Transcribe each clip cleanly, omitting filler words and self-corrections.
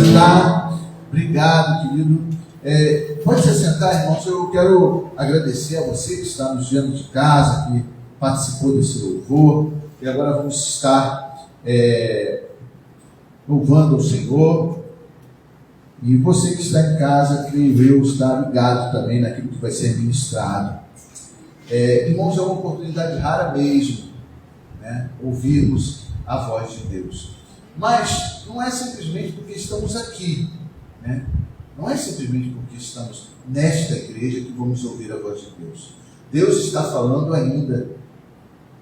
assentar. Obrigado, querido. Pode se assentar, irmãos. Eu quero agradecer a você que está nos vendo de casa, que participou desse louvor. E agora vamos estar louvando o Senhor. E você que está em casa, creio eu, está ligado também naquilo que vai ser ministrado. Irmãos, é uma oportunidade rara mesmo, né, ouvirmos a voz de Deus. Mas não é simplesmente porque estamos aqui, né? Não é simplesmente porque estamos nesta igreja que vamos ouvir a voz de Deus. Deus está falando ainda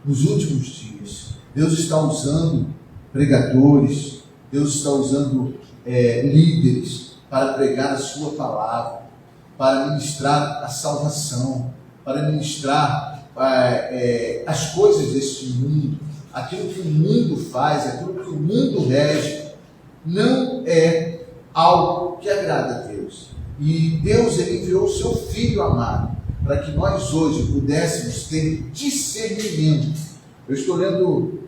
nos últimos dias. Deus está usando pregadores, Deus está usando líderes para pregar a sua palavra, para ministrar a salvação, para ministrar as coisas deste mundo, aquilo que o mundo faz, aquilo que o mundo rege, não é algo que agrada a Deus. E Deus, ele enviou o seu Filho amado, para que nós hoje pudéssemos ter discernimento. Eu estou lendo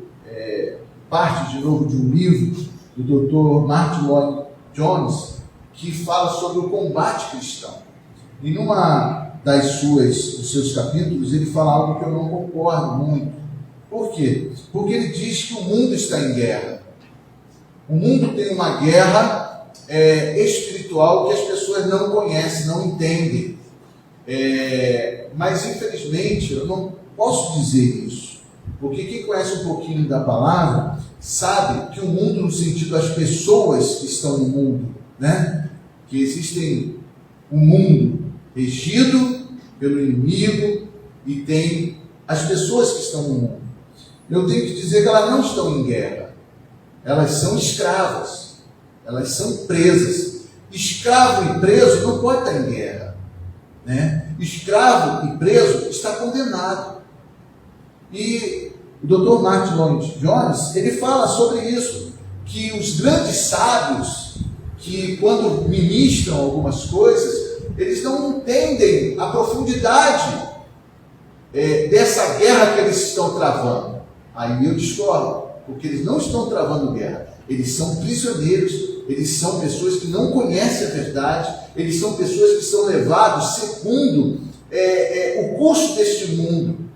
parte de novo de um livro do Dr. Martin Lloyd-Jones, que fala sobre o combate cristão. E numa dos seus capítulos, ele fala algo que eu não concordo muito. Por quê? Porque ele diz que o mundo está em guerra. O mundo tem uma guerra espiritual que as pessoas não conhecem, não entendem. Mas, infelizmente, eu não posso dizer isso. Porque quem conhece um pouquinho da palavra, sabe que o mundo, no sentido das pessoas que estão no mundo, né? Que existem um mundo regido pelo inimigo e tem as pessoas que estão no mundo. Eu tenho que dizer que elas não estão em guerra. Elas são escravas. Elas são presas. Escravo e preso não pode estar em guerra, né? Escravo e preso está condenado. E o Dr. Martin Lloyd-Jones, ele fala sobre isso, que os grandes sábios, que quando ministram algumas coisas, eles não entendem a profundidade dessa guerra que eles estão travando. Aí eu discordo, porque eles não estão travando guerra, eles são prisioneiros, eles são pessoas que não conhecem a verdade, eles são pessoas que são levados segundo o curso deste mundo,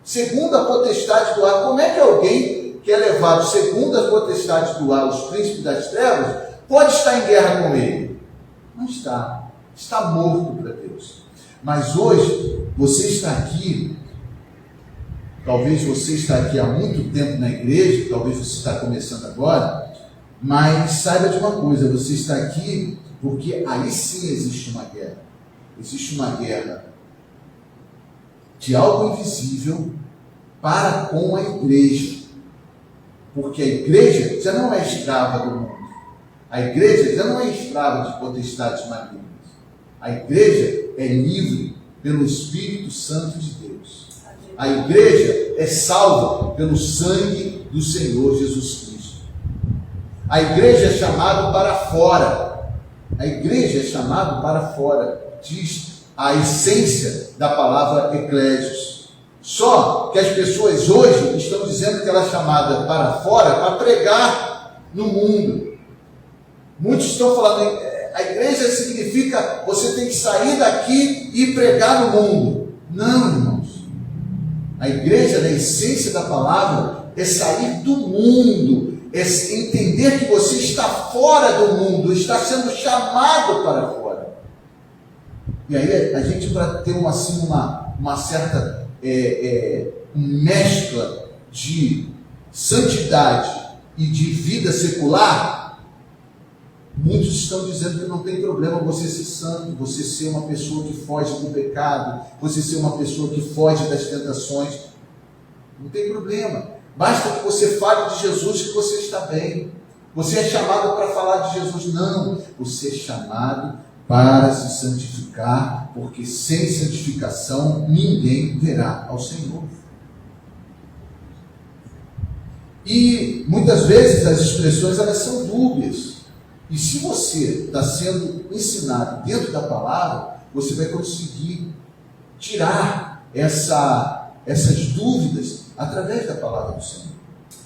segundo a potestade do ar. Como é que alguém que é levado segundo a potestade do ar, os príncipes das trevas, pode estar em guerra com ele? Não está. Está morto para Deus. Mas hoje, você está aqui, talvez você está aqui há muito tempo na igreja, talvez você está começando agora, mas saiba de uma coisa, você está aqui porque aí sim existe uma guerra. Existe uma guerra de algo invisível para com a igreja. Porque a igreja já não é escrava do mundo. A igreja já não é escrava de potestades malignas. A igreja é livre pelo Espírito Santo de Deus. A igreja é salva pelo sangue do Senhor Jesus Cristo. A igreja é chamada para fora. A igreja é chamada para fora. Diz a essência da palavra eclésios. Só que as pessoas hoje estão dizendo que ela é chamada para fora para pregar no mundo. Muitos estão falando, a igreja significa você tem que sair daqui e pregar no mundo. Não, irmãos. A igreja, na essência da palavra, é sair do mundo, é entender que você está fora do mundo, está sendo chamado para fora. E aí a gente, para ter uma certa mescla de santidade e de vida secular, muitos estão dizendo que não tem problema você ser santo, você ser uma pessoa que foge do pecado, você ser uma pessoa que foge das tentações. Não tem problema. Basta que você fale de Jesus que você está bem. Você é chamado para falar de Jesus. Não. Você é chamado para se santificar, porque sem santificação ninguém verá ao Senhor. E muitas vezes as expressões elas são dúbias. E se você está sendo ensinado dentro da palavra, você vai conseguir tirar essas dúvidas através da palavra do Senhor.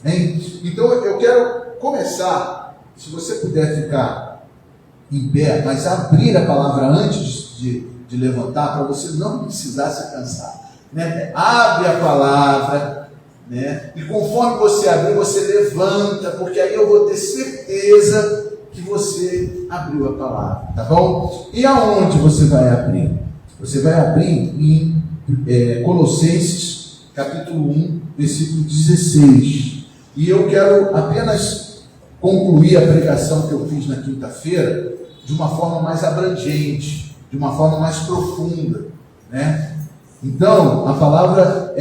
Bem, então eu quero começar, se você puder ficar em pé, mas abrir a palavra antes de levantar, para você não precisar se cansar. Né? Abre a palavra, né? E conforme você abrir, você levanta, porque aí eu vou ter certeza que você abriu a palavra, tá bom? E aonde você vai abrir? Você vai abrir em Colossenses, capítulo 1, versículo 16. E eu quero apenas concluir a pregação que eu fiz na quinta-feira de uma forma mais abrangente, de uma forma mais profunda, né? Então, a palavra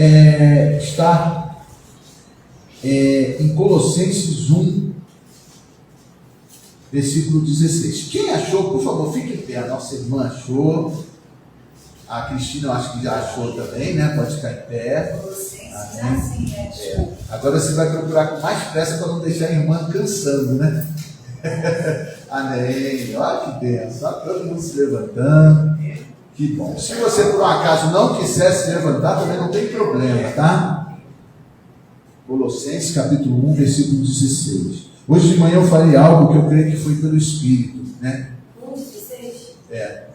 está em Colossenses 1, versículo 16. Quem achou, por favor, fique em pé. A nossa irmã achou. A Cristina, eu acho que já achou também, né? Pode ficar em pé. Agora você vai procurar com mais pressa para não deixar a irmã cansando, né? Amém. Olha que bênção. Olha todo mundo se levantando. Que bom. Se você por um acaso não quiser se levantar, também não tem problema, tá? Colossenses capítulo 1, versículo 16. Hoje de manhã eu falei algo que eu creio que foi pelo Espírito, né? 1,16?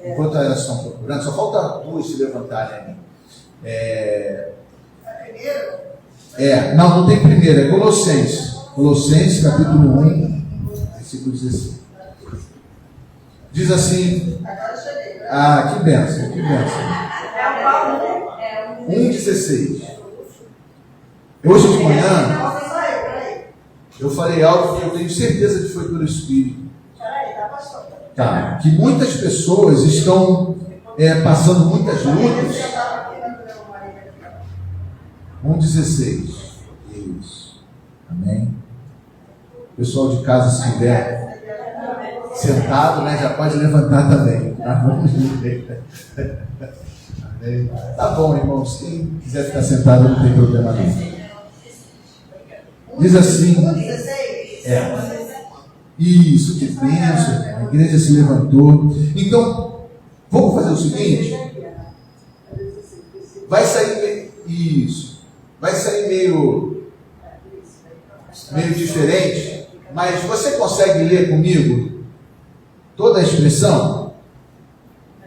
Enquanto elas estão procurando, só falta duas se levantarem ali. Primeiro? Não tem primeiro, é Colossenses. Colossenses capítulo 1, versículo 16. Diz assim. Agora eu cheguei. Que bênção, que bênção. É o Paulo, 1,16. Hoje de manhã eu falei algo que eu tenho certeza que foi pelo Espírito. Peraí, tá pastor. Tá. Que muitas pessoas estão passando muitas lutas. 1,16. Isso. Amém. O pessoal de casa, se estiver sentado, né, já pode levantar também. Tá? Vamos ver. Amém. Tá bom, irmãos. Quem quiser ficar sentado não tem problema não. Diz assim. 1,16? Isso, que bênção. A igreja se levantou. Então, vamos fazer o seguinte. Vai sair isso. Vai sair meio diferente. Mas você consegue ler comigo toda a expressão?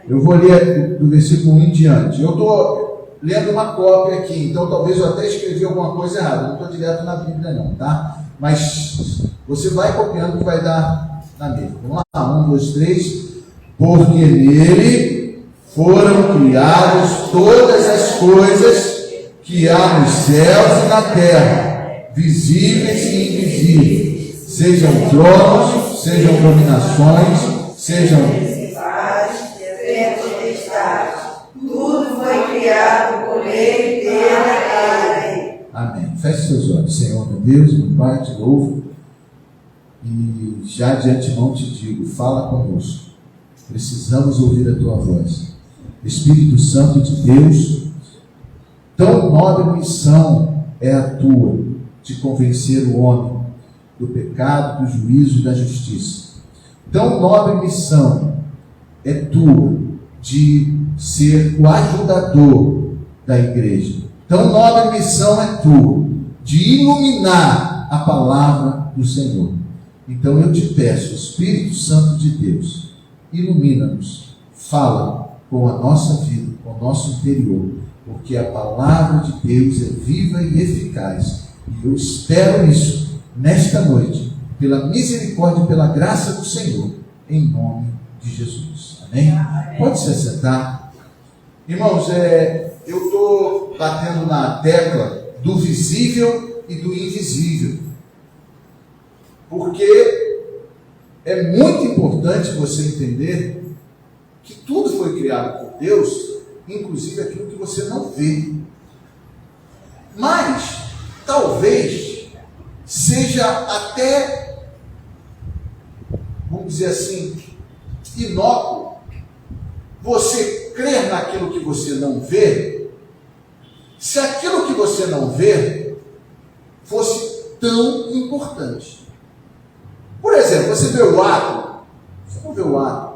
Eu vou ler do versículo 1 em diante. Eu estou lendo uma cópia aqui, então talvez eu até escrevi alguma coisa errada. Não estou direto na Bíblia não, tá? Mas você vai copiando que vai dar na mesma. Vamos lá, 1, 2, 3. Porque nele foram criadas todas as coisas que há nos céus e na terra, visíveis e invisíveis, sejam tronos, sejam dominações, sejam tudo foi criado por ele, pela ele. Amém. Feche seus olhos. Senhor, meu Deus, meu Pai, te louvo e já de antemão te digo, fala conosco. Precisamos ouvir a tua voz. Espírito Santo de Deus, tão nobre missão é a tua, de convencer o homem do pecado, do juízo e da justiça. Tão nobre missão é tua, de ser o ajudador da igreja. Tão nobre missão é tua, de iluminar a palavra do Senhor. Então eu te peço, Espírito Santo de Deus, ilumina-nos, fala com a nossa vida, com o nosso interior, porque a palavra de Deus é viva e eficaz. E eu espero isso nesta noite, pela misericórdia e pela graça do Senhor, em nome de Jesus. Amém? Pode se assentar. Irmãos, eu estou batendo na tecla do visível e do invisível, porque é muito importante você entender que tudo foi criado por Deus, inclusive aquilo que você não vê. Mas, talvez, seja até, vamos dizer assim, inócuo você crer naquilo que você não vê, se aquilo que você não vê fosse tão importante. Por exemplo, você vê o átomo, você não vê o átomo.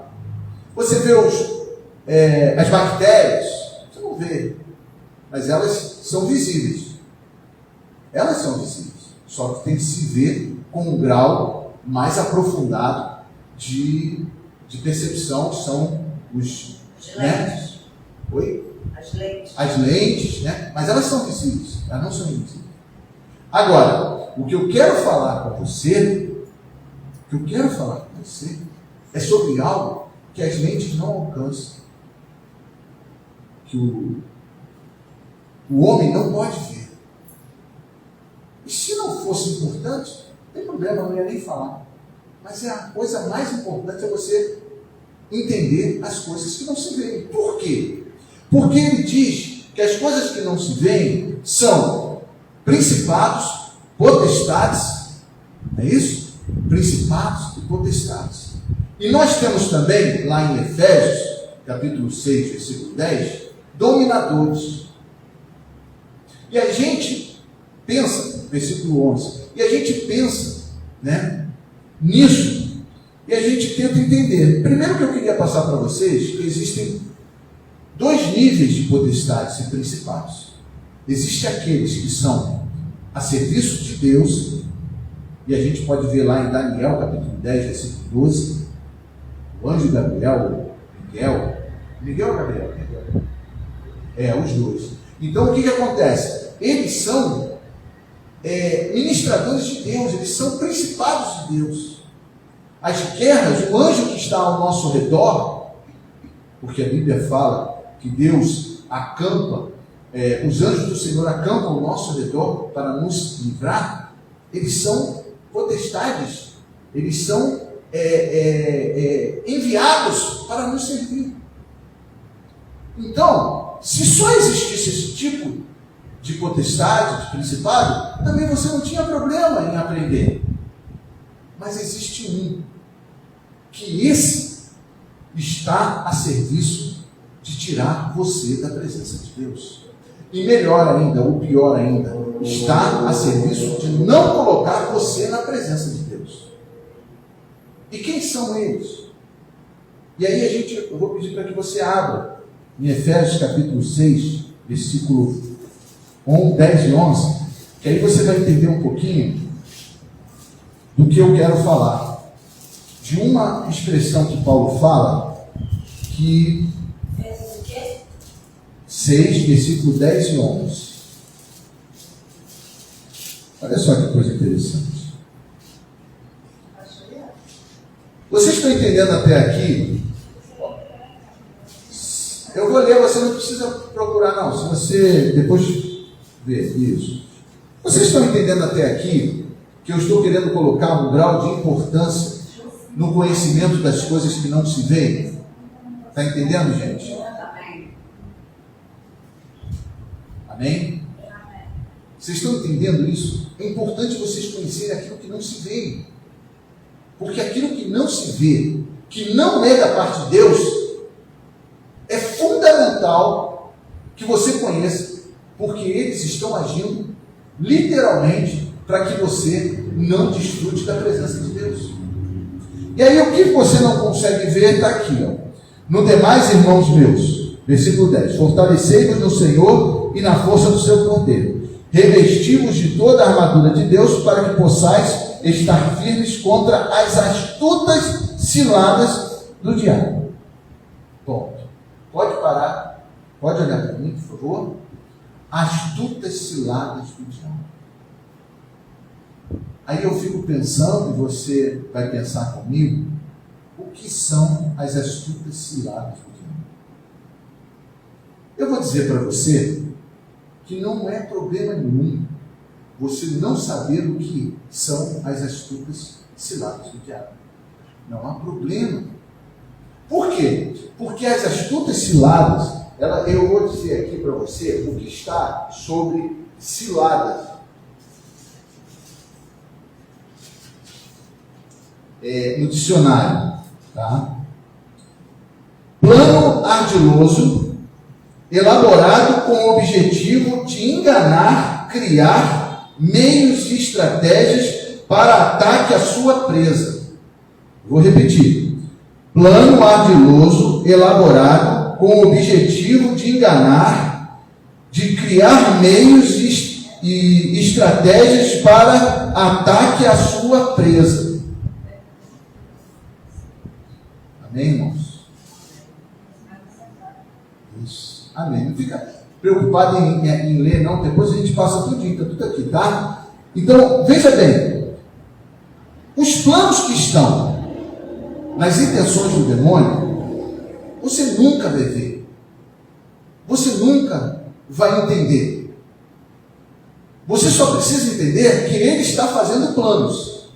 Você vê as bactérias, você não vê, mas elas são visíveis. Elas são visíveis, só que tem que se ver com um grau mais aprofundado de de percepção são os lentes. Oi? As lentes, né? Mas elas são visíveis, elas não são invisíveis. Agora, o que eu quero falar com você, é sobre algo que as lentes não alcançam. Que o homem não pode ver. E se não fosse importante, não tem problema, eu não ia nem falar. Mas a coisa mais importante é você entender as coisas que não se veem. Por quê? Porque ele diz que as coisas que não se veem são principados, potestades, não é isso? Principados e potestades. E nós temos também, lá em Efésios, capítulo 6, versículo 10, dominadores. E a gente pensa, versículo 11, e a gente pensa, né, nisso, e a gente tenta entender. Primeiro que eu queria passar para vocês, que existem dois níveis de potestades e principados. Existem aqueles que são a serviço de Deus, e a gente pode ver lá em Daniel, capítulo 10, versículo 12, o anjo Gabriel, Miguel ou Gabriel? Os dois. Então, o que acontece? Eles são ministradores de Deus, eles são principados de Deus. As guerras, o anjo que está ao nosso redor, porque a Bíblia fala que Deus acampa, os anjos do Senhor acampam ao nosso redor para nos livrar, eles são potestades, eles são enviados para nos servir. Então, se só existisse esse tipo de potestade, de principado, também você não tinha problema em aprender. Mas existe um, que esse está a serviço de tirar você da presença de Deus. E melhor ainda, ou pior ainda, está a serviço de não colocar você na presença de Deus. E quem são eles? E aí eu vou pedir para que você abra em Efésios capítulo 6, versículo 10 e 11, que aí você vai entender um pouquinho do que eu quero falar. De uma expressão que Paulo fala, que 6, versículo 10 e 11. Olha só que coisa interessante. Vocês estão entendendo até aqui? Eu vou ler, você não precisa procurar não, se você depois ver isso. Vocês estão entendendo até aqui que eu estou querendo colocar um grau de importância no conhecimento das coisas que não se veem? Está entendendo, gente? Amém? Vocês estão entendendo isso? É importante vocês conhecerem aquilo que não se vê. Porque aquilo que não se vê, que não é da parte de Deus, é fundamental que você conheça, porque eles estão agindo literalmente para que você não desfrute da presença de Deus. E aí o que você não consegue ver está aqui, ó. No demais, irmãos meus, versículo 10, fortalecei-vos no Senhor e na força do seu poder, revesti-vos de toda a armadura de Deus para que possais estar firmes contra as astutas ciladas do diabo. Ponto. Pode parar, pode olhar para mim, por favor. Astutas ciladas do diabo. Aí eu fico pensando, e você vai pensar comigo, o que são as astutas ciladas do diabo? Eu vou dizer para você que não é problema nenhum você não saber o que são as astutas ciladas do diabo. Não há problema. Por quê? Porque as astutas ciladas, eu vou dizer aqui para você o que está sobre ciladas. No dicionário, tá? Plano ardiloso, elaborado com o objetivo de enganar, criar meios e estratégias para ataque à sua presa. Vou repetir. Plano ardiloso, elaborado com o objetivo de enganar, de criar meios e estratégias para ataque à sua presa. Amém, irmãos? Isso. Amém. Não fica preocupado em ler, não. Depois a gente passa tudinho, está tudo aqui, tá? Então, veja bem. Os planos que estão nas intenções do demônio, você nunca vai ver. Você nunca vai entender. Você só precisa entender que ele está fazendo planos.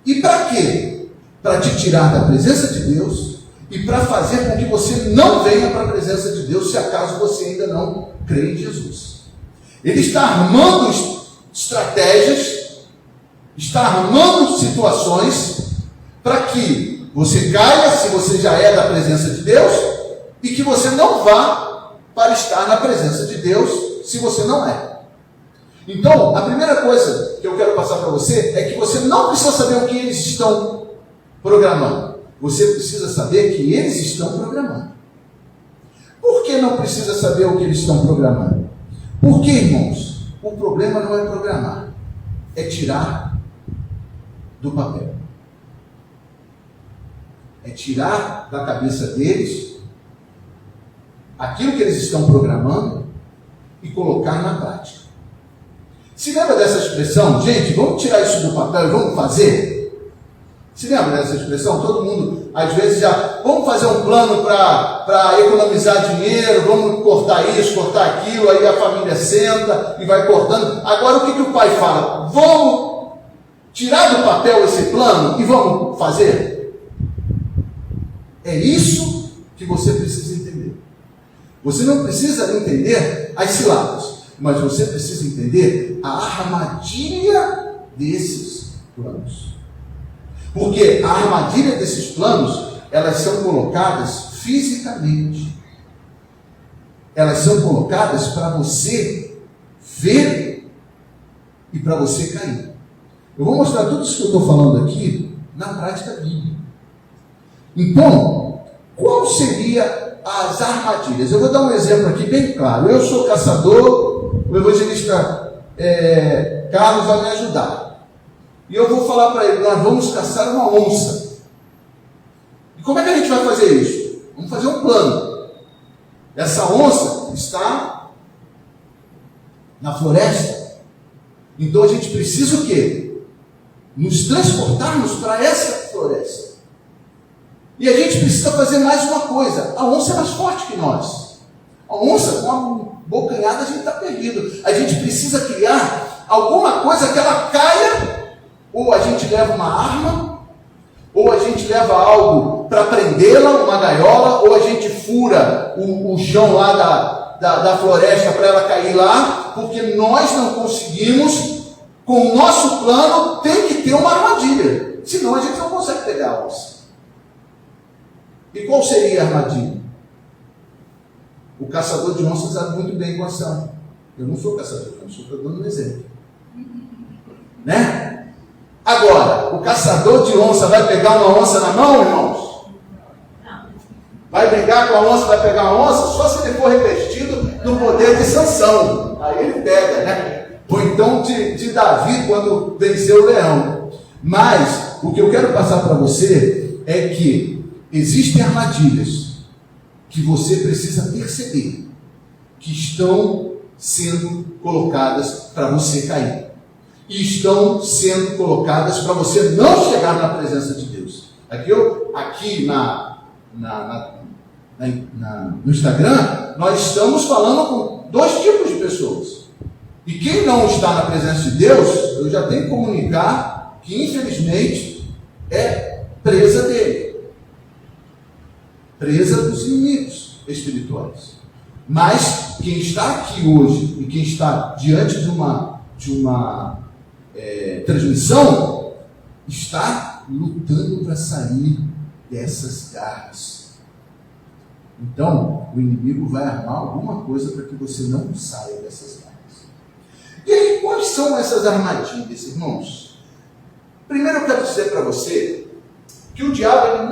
E para quê? Para te tirar da presença de Deus e para fazer com que você não venha para a presença de Deus, se acaso você ainda não crê em Jesus. Ele está armando estratégias, está armando situações para que você caia, se você já é da presença de Deus, e que você não vá para estar na presença de Deus, se você não é. Então, a primeira coisa que eu quero passar para você é que você não precisa saber o que eles estão programando. Você precisa saber que eles estão programando. Por que não precisa saber o que eles estão programando? Porque, irmãos, o problema não é programar, é tirar do papel. É tirar da cabeça deles aquilo que eles estão programando e colocar na prática. Se lembra dessa expressão? Gente, vamos tirar isso do papel e vamos fazer? Se lembra dessa expressão? Todo mundo, às vezes, já... Vamos fazer um plano para economizar dinheiro, vamos cortar isso, cortar aquilo, aí a família senta e vai cortando. Agora, o que o pai fala? Vamos tirar do papel esse plano e vamos fazer? É isso que você precisa entender. Você não precisa entender as ciladas, mas você precisa entender a armadilha desses planos. Porque a armadilha desses planos, elas são colocadas fisicamente. Elas são colocadas para você ver e para você cair. Eu vou mostrar tudo isso que eu estou falando aqui na prática bíblica. Então, qual seria as armadilhas? Eu vou dar um exemplo aqui bem claro. Eu sou caçador, o evangelista Carlos vai me ajudar. E eu vou falar para ele, nós vamos caçar uma onça. E como é que a gente vai fazer isso? Vamos fazer um plano. Essa onça está na floresta. Então a gente precisa o quê? Nos transportarmos para essa floresta. E a gente precisa fazer mais uma coisa. A onça é mais forte que nós. A onça, com uma bocanhada, a gente está perdido. A gente precisa criar alguma coisa que ela caia. Ou a gente leva uma arma, ou a gente leva algo para prendê-la, uma gaiola, ou a gente fura o chão lá da floresta para ela cair lá, porque nós não conseguimos, com o nosso plano, tem que ter uma armadilha, senão a gente não consegue pegar a onça. E qual seria a armadilha? O caçador de onças sabe muito bem quais são. Eu não sou caçador de onças, estou dando um exemplo. Né? Agora, o caçador de onça vai pegar uma onça na mão, irmãos? Vai brigar com a onça, vai pegar uma onça? Só se ele for revestido do poder de Sansão. Aí ele pega, né? Ou então de Davi, quando venceu o leão. Mas, o que eu quero passar para você é que existem armadilhas que você precisa perceber que estão sendo colocadas para você cair. E estão sendo colocadas para você não chegar na presença de Deus. Aqui no Instagram, nós estamos falando com dois tipos de pessoas. E quem não está na presença de Deus, eu já tenho que comunicar que infelizmente é presa dele. Presa dos inimigos espirituais. Mas quem está aqui hoje e quem está diante de uma transmissão, está lutando para sair dessas garras. Então, o inimigo vai armar alguma coisa para que você não saia dessas garras. E aí, quais são essas armadilhas, irmãos? Primeiro eu quero dizer para você que o diabo, ele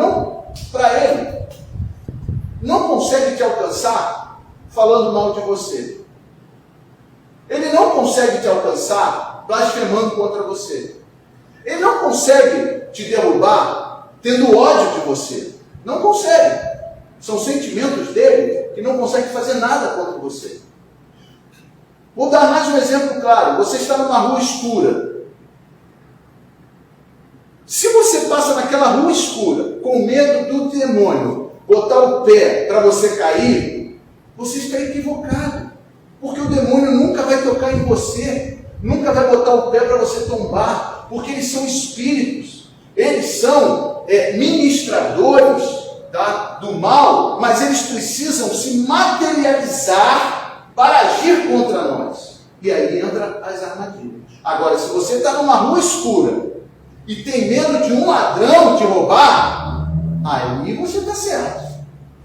não consegue te alcançar falando mal de você. Ele não consegue te alcançar blasfemando contra você. Ele não consegue te derrubar tendo ódio de você. Não consegue. São sentimentos dele que não conseguem fazer nada contra você. Vou dar mais um exemplo claro. Você está numa rua escura. Se você passa naquela rua escura com medo do demônio botar o pé para você cair, você está equivocado. Porque o demônio nunca vai tocar em você, nunca vai botar o pé para você tombar, porque eles são espíritos. Eles são ministradores, tá, do mal, mas eles precisam se materializar para agir contra nós. E aí entra as armadilhas. Agora, se você está numa rua escura e tem medo de um ladrão te roubar, aí você está certo.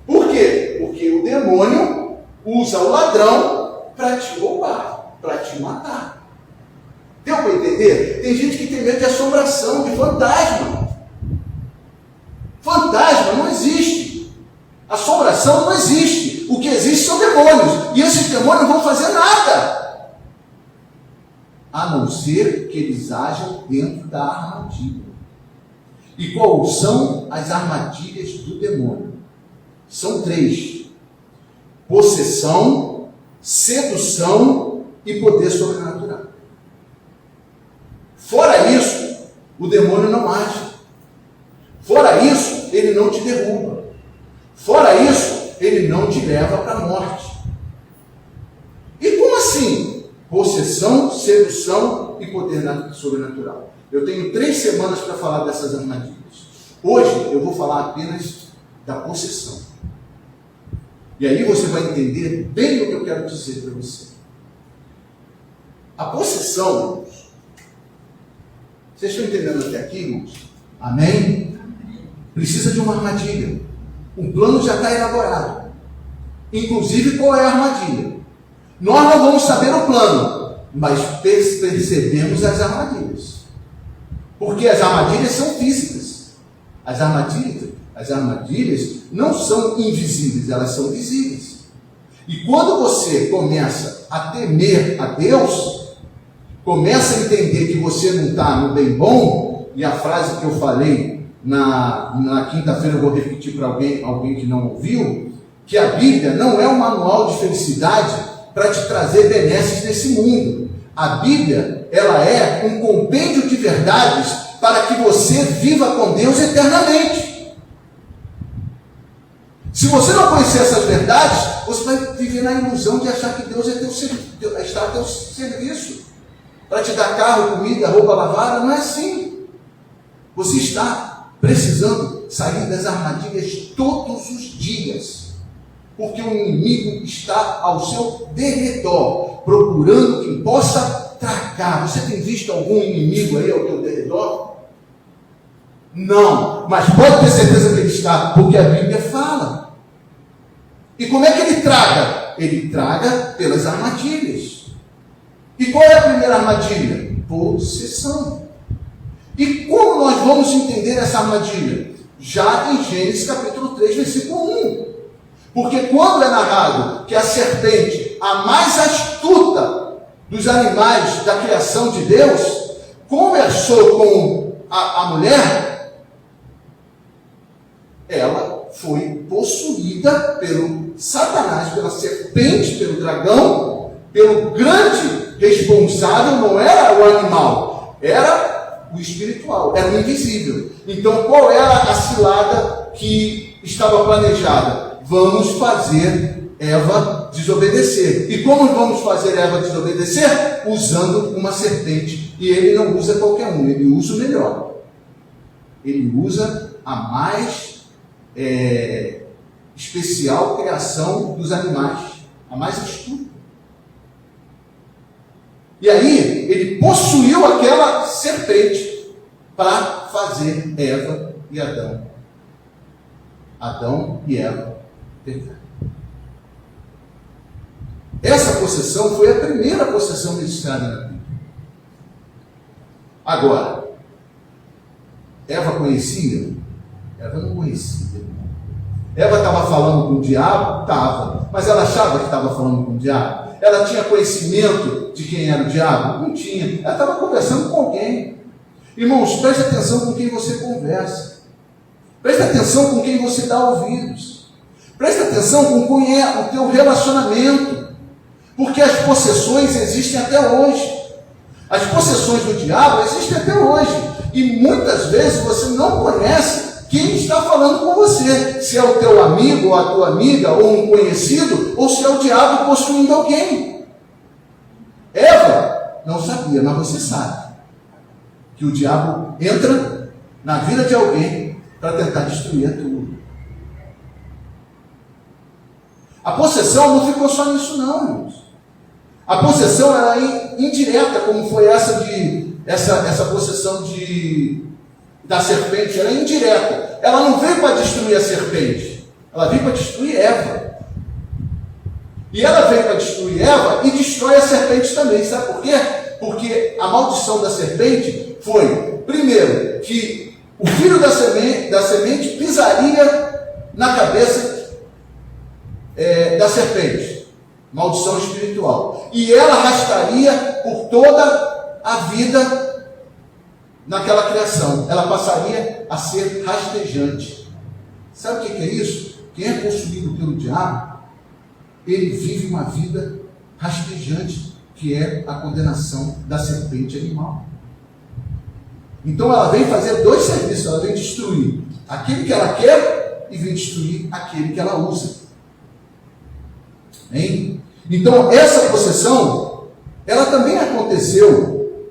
Por quê? Porque o demônio usa o ladrão para te roubar, para te matar. Deu para entender? Tem gente que tem medo de assombração, de fantasma. Fantasma não existe. Assombração não existe. O que existe são demônios. E esses demônios não vão fazer nada, a não ser que eles ajam dentro da armadilha. E quais são as armadilhas do demônio? São 3. Possessão, sedução e poder sobrenatural. Fora isso, o demônio não age. Fora isso, ele não te derruba. Fora isso, ele não te leva para a morte. E como assim? Possessão, sedução e poder sobrenatural. Eu tenho 3 semanas para falar dessas armadilhas. Hoje eu vou falar apenas da possessão. E aí você vai entender bem o que eu quero dizer para você. A possessão, vocês estão entendendo até aqui, irmãos? Amém? Precisa de uma armadilha. O plano já está elaborado. Inclusive, qual é a armadilha? Nós não vamos saber o plano, mas percebemos as armadilhas. Porque as armadilhas são físicas. As armadilhas não são invisíveis, elas são visíveis. E quando você começa a temer a Deus, começa a entender que você não está no bem bom, e a frase que eu falei na quinta-feira eu vou repetir para alguém que não ouviu, que a Bíblia não é um manual de felicidade para te trazer benesses nesse mundo. A Bíblia, ela é um compêndio de verdades para que você viva com Deus eternamente. Se você não conhecer essas verdades, você vai viver na ilusão de achar que Deus está a teu serviço, para te dar carro, comida, roupa lavada. Não é assim. Você está precisando sair das armadilhas todos os dias, porque o inimigo está ao seu derredor, procurando quem possa tragar. Você tem visto algum inimigo aí ao teu derredor? Não, mas pode ter certeza que ele está, porque a Bíblia fala. E como é que ele traga? Ele traga pelas armadilhas. E qual é a primeira armadilha? Possessão. E como nós vamos entender essa armadilha? Já em Gênesis capítulo 3, versículo 1. Porque quando é narrado que a serpente, a mais astuta dos animais da criação de Deus, conversou com a mulher, ela foi possuída pelo Satanás, pela serpente, pelo dragão, pelo grande responsável. Não era o animal, era o espiritual, era o invisível. Então qual era a cilada que estava planejada? Vamos fazer Eva desobedecer. E como vamos fazer Eva desobedecer? Usando uma serpente. E ele não usa qualquer um, ele usa o melhor. Ele usa a mais especial criação dos animais, a mais astuta. E aí, ele possuiu aquela serpente para fazer Eva e Adão. Adão e Eva pecaram. Essa possessão foi a primeira possessão registrada na Bíblia. Agora, Eva conhecia? Eva não conhecia. Eva estava falando com o diabo? Estava. Mas ela achava que estava falando com o diabo? Ela tinha conhecimento de quem era o diabo? Não tinha. Ela estava conversando com alguém. Irmãos, preste atenção com quem você conversa. Presta atenção com quem você dá ouvidos. Presta atenção com quem é o teu relacionamento. Porque as possessões existem até hoje. As possessões do diabo existem até hoje. E muitas vezes você não conhece quem está falando com você. Se é o teu amigo, ou a tua amiga, ou um conhecido, ou se é o diabo possuindo alguém. Eva não sabia, mas você sabe que o diabo entra na vida de alguém para tentar destruir tudo. A possessão não ficou só nisso não, irmãos. A possessão era indireta, como foi essa possessão da serpente, ela é indireta. Ela não veio para destruir a serpente, ela veio para destruir Eva. E ela veio para destruir Eva e destrói a serpente também. Sabe por quê? Porque a maldição da serpente foi, primeiro, que o filho da semente pisaria na cabeça da serpente. Maldição espiritual. E ela arrastaria por toda a vida naquela criação. Ela passaria a ser rastejante. Sabe o que é isso? Quem é possuído pelo diabo, ele vive uma vida rastejante, que é a condenação da serpente animal. Então ela vem fazer dois serviços. Ela vem destruir aquele que ela quer e vem destruir aquele que ela usa. Hein? Então essa possessão, ela também aconteceu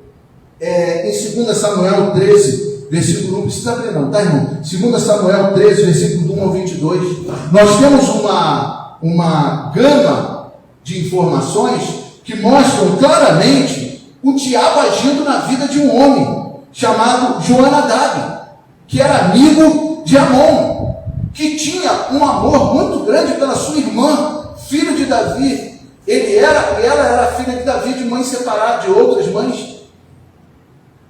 em 2 Samuel 13, versículo 1, não precisa abrir não, tá, irmão? 2 Samuel 13, versículo 1 ao 22, nós temos uma gama de informações que mostram claramente o diabo agindo na vida de um homem chamado Jonadab, que era amigo de Amon, que tinha um amor muito grande pela sua irmã, filho de Davi. Ela era filha de Davi, de mãe separada, de outras mães.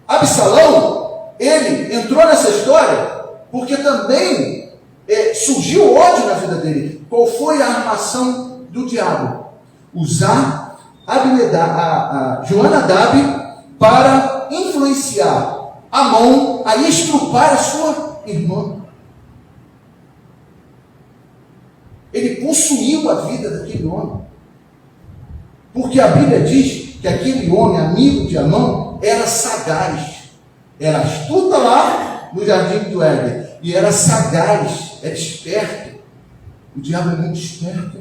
Absalão, ele entrou nessa história porque também surgiu ódio na vida dele. Qual foi a armação do diabo? Usar Jonadab para influenciar Amon a estrupar a sua irmã. Ele possuiu a vida daquele homem. Porque a Bíblia diz que aquele homem, amigo de Amon, era sagaz. Era astuta lá no jardim do Éden. E era sagaz, era esperto. O diabo é muito esperto.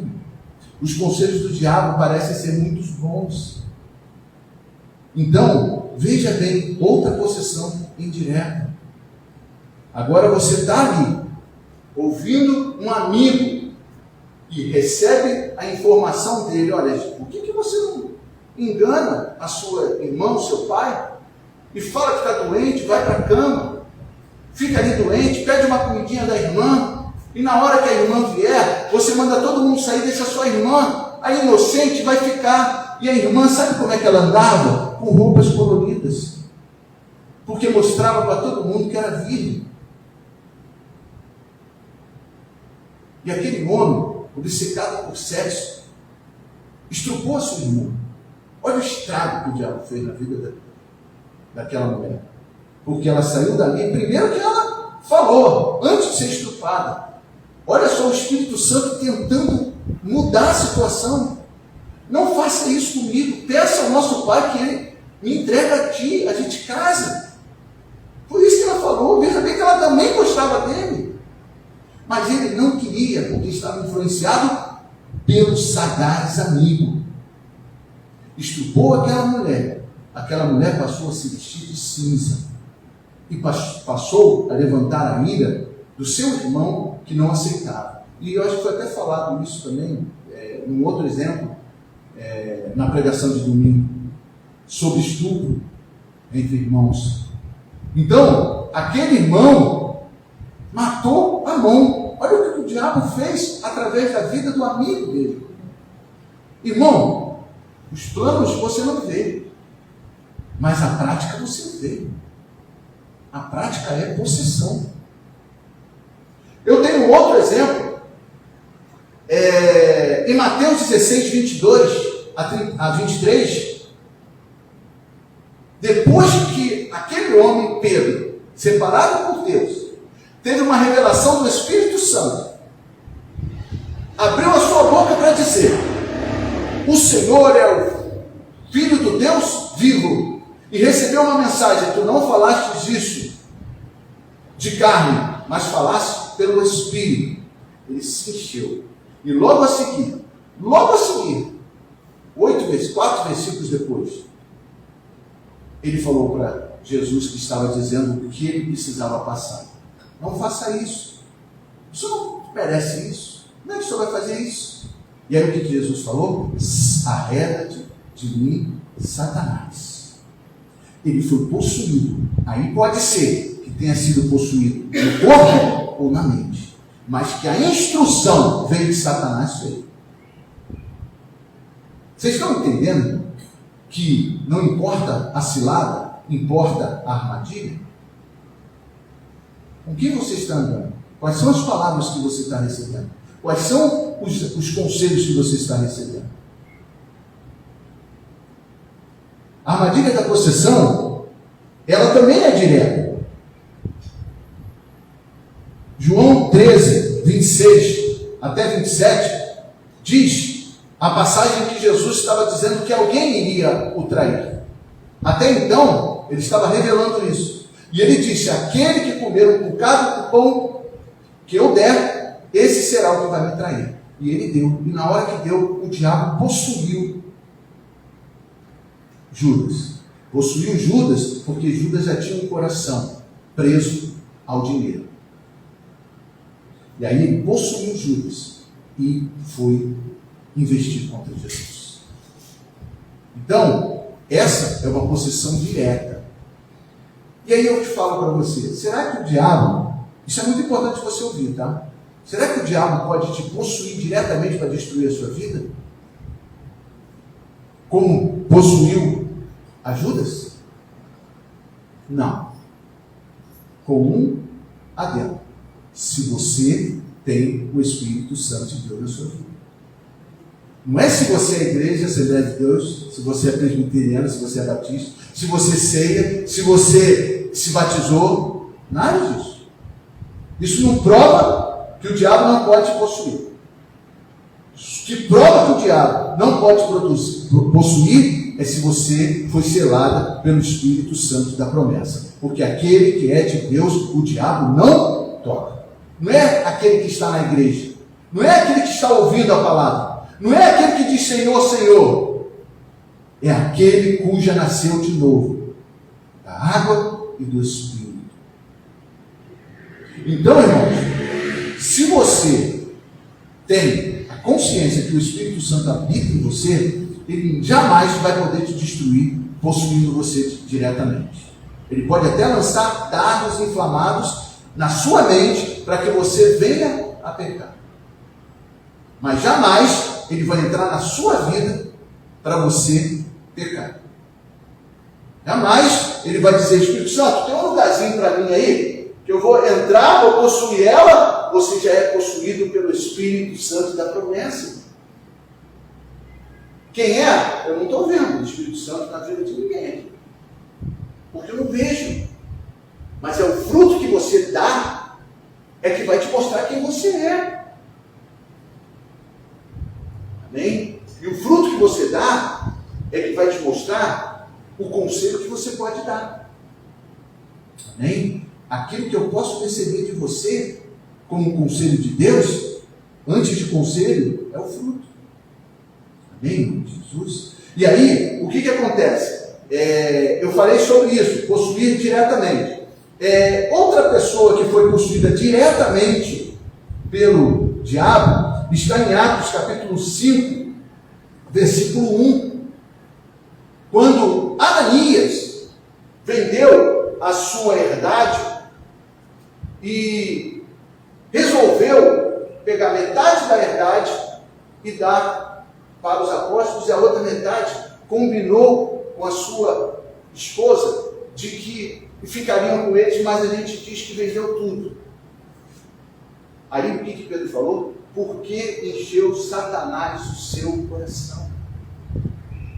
Os conselhos do diabo parecem ser muito bons. Então, veja bem, outra possessão indireta. Agora você está ali, ouvindo um amigo, e recebe a informação dele. Olha, por que você não engana a sua irmã, o seu pai, e fala que está doente, vai para a cama, fica ali doente, pede uma comidinha da irmã, e na hora que a irmã vier, você manda todo mundo sair, deixa a sua irmã, a inocente vai ficar. E a irmã, sabe como é que ela andava? Com roupas coloridas, porque mostrava para todo mundo que era virgem. E aquele homem, obcecado por sexo, estrupou a sua irmã. Olha o estrago que o diabo fez na vida daquela mulher. Porque ela saiu dali, primeiro que ela falou, antes de ser estrupada. Olha só o Espírito Santo tentando mudar a situação. Não faça isso comigo. Peça ao nosso Pai que Ele me entregue a ti, a gente casa. Por isso que ela falou. Veja bem que ela também gostava dele. Mas ele não queria, porque estava influenciado pelo sagaz amigo. Estrupou aquela mulher. Aquela mulher passou a se vestir de cinza. E passou a levantar a ira do seu irmão que não aceitava. E eu acho que foi até falado isso também, num outro exemplo, na pregação de domingo, sobre estupro entre irmãos. Então, aquele irmão matou Amon. Olha o que o diabo fez através da vida do amigo dele. Irmão, os planos você não vê, mas a prática você vê. A prática é possessão. Eu tenho um outro exemplo. Em Mateus 16, 22 a 23, depois que aquele homem, Pedro, separado por Deus, teve uma revelação do Espírito Santo, abriu a sua boca para dizer: o Senhor é o Filho do Deus vivo, e recebeu uma mensagem: tu não falaste isso de carne, mas falaste pelo Espírito. Ele se encheu. E logo a seguir, 4 versículos depois, ele falou para Jesus, que estava dizendo o que ele precisava passar: não faça isso, o senhor não merece isso, como é que o senhor vai fazer isso? E aí o que Jesus falou? Arreda-te de mim, Satanás. Ele foi possuído. Aí pode ser que tenha sido possuído no corpo ou na mente, mas que a instrução veio de Satanás. Vocês estão entendendo que não importa a cilada, importa a armadilha? Com quem você está andando? Quais são as palavras que você está recebendo? Quais são os conselhos que você está recebendo? A armadilha da possessão, ela também é direta. João 13, 26 até 27, diz a passagem que Jesus estava dizendo que alguém iria o trair. Até então, ele estava revelando isso. E ele disse: aquele que comer um bocado do pão que eu der, esse será o que vai me trair. E ele deu. E na hora que deu, o diabo possuiu Judas. Possuiu Judas porque Judas já tinha um coração preso ao dinheiro. E aí ele possuiu Judas e foi investir contra Jesus. Então, essa é uma possessão direta. E aí eu te falo para você: será que o diabo, isso é muito importante você ouvir, tá? Será que o diabo pode te possuir diretamente para destruir a sua vida? Como possuiu a Judas? Não. Com um adendo: se você tem o Espírito Santo de Deus na sua vida. Não é se você é igreja, Assembleia de Deus, se você é presbiteriano, se você é batista, se você ceia, se você se batizou, nada disso. Isso não prova que o diabo não pode te possuir. O que prova que o diabo não pode possuir é se você foi selada pelo Espírito Santo da promessa. Porque aquele que é de Deus, o diabo não toca. Não é aquele que está na igreja, não é aquele que está ouvindo a palavra, não é aquele que diz Senhor, Senhor. É aquele cuja nasceu de novo, da água e do Espírito. Então, irmãos, se você tem a consciência que o Espírito Santo habita em você, ele jamais vai poder te destruir possuindo você diretamente. Ele pode até lançar dardos inflamados na sua mente para que você venha a pecar. Mas jamais ele vai entrar na sua vida para você pecar. Jamais ele vai dizer: Espírito Santo, tem um lugarzinho para mim aí, que eu vou entrar, vou possuir ela. Você já é possuído pelo Espírito Santo da promessa. Quem é? Eu não estou vendo o Espírito Santo na vida de ninguém, porque eu não vejo. Mas é o fruto que você dá é que vai te mostrar quem você é. Amém? E o fruto que você dá é que vai te mostrar o conselho que você pode dar. Amém? Aquilo que eu posso receber de você como conselho de Deus, antes de conselho, é o fruto. Amém, Jesus? E aí, o que acontece? Eu falei sobre isso, possuir diretamente. Outra pessoa que foi possuída diretamente pelo diabo está em Atos capítulo 5, versículo 1. Quando Ananias vendeu a sua herdade e resolveu pegar metade da herdade e dar para os apóstolos, e a outra metade combinou com a sua esposa de que ficariam com eles, mas a gente diz que vendeu tudo. Aí o que Pedro falou? Porque encheu Satanás o seu coração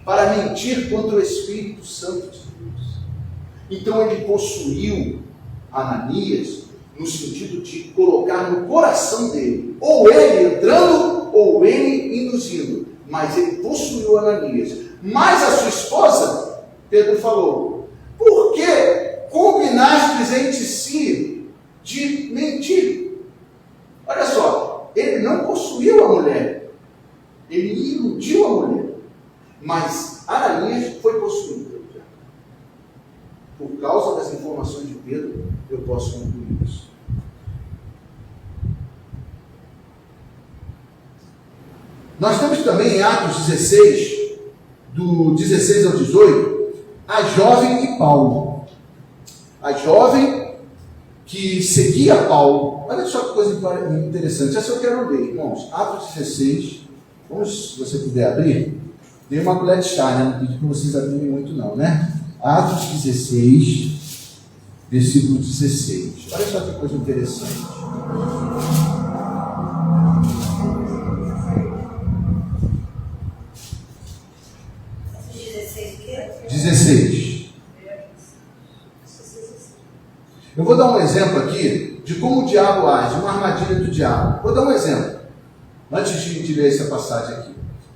para mentir contra o Espírito Santo de Deus. Então ele possuiu Ananias no sentido de colocar no coração dele, ou ele entrando, ou ele induzindo. Mas ele possuiu Ananias. Mas a sua esposa, Pedro falou, por que combinastes entre si de mentir? Olha só, ele não possuiu a mulher, ele iludiu a mulher, mas Ananias foi possuído pelo diabo. Por causa das informações de Pedro, eu posso concluir isso. Nós temos também em Atos 16, do 16 ao 18, a jovem e Paulo. A jovem que seguia Paulo. Olha só que coisa interessante. Essa eu quero ler, irmãos. Atos 16. Vamos, se você puder abrir. Dei uma colher de chá, né? Não pedi para vocês abrirem muito não, né? Atos 16, versículo 16. Olha só que coisa interessante. o quê? 16. Eu vou dar um exemplo aqui de como o diabo age, uma armadilha do diabo. Vou dar um exemplo, antes de ler essa passagem aqui.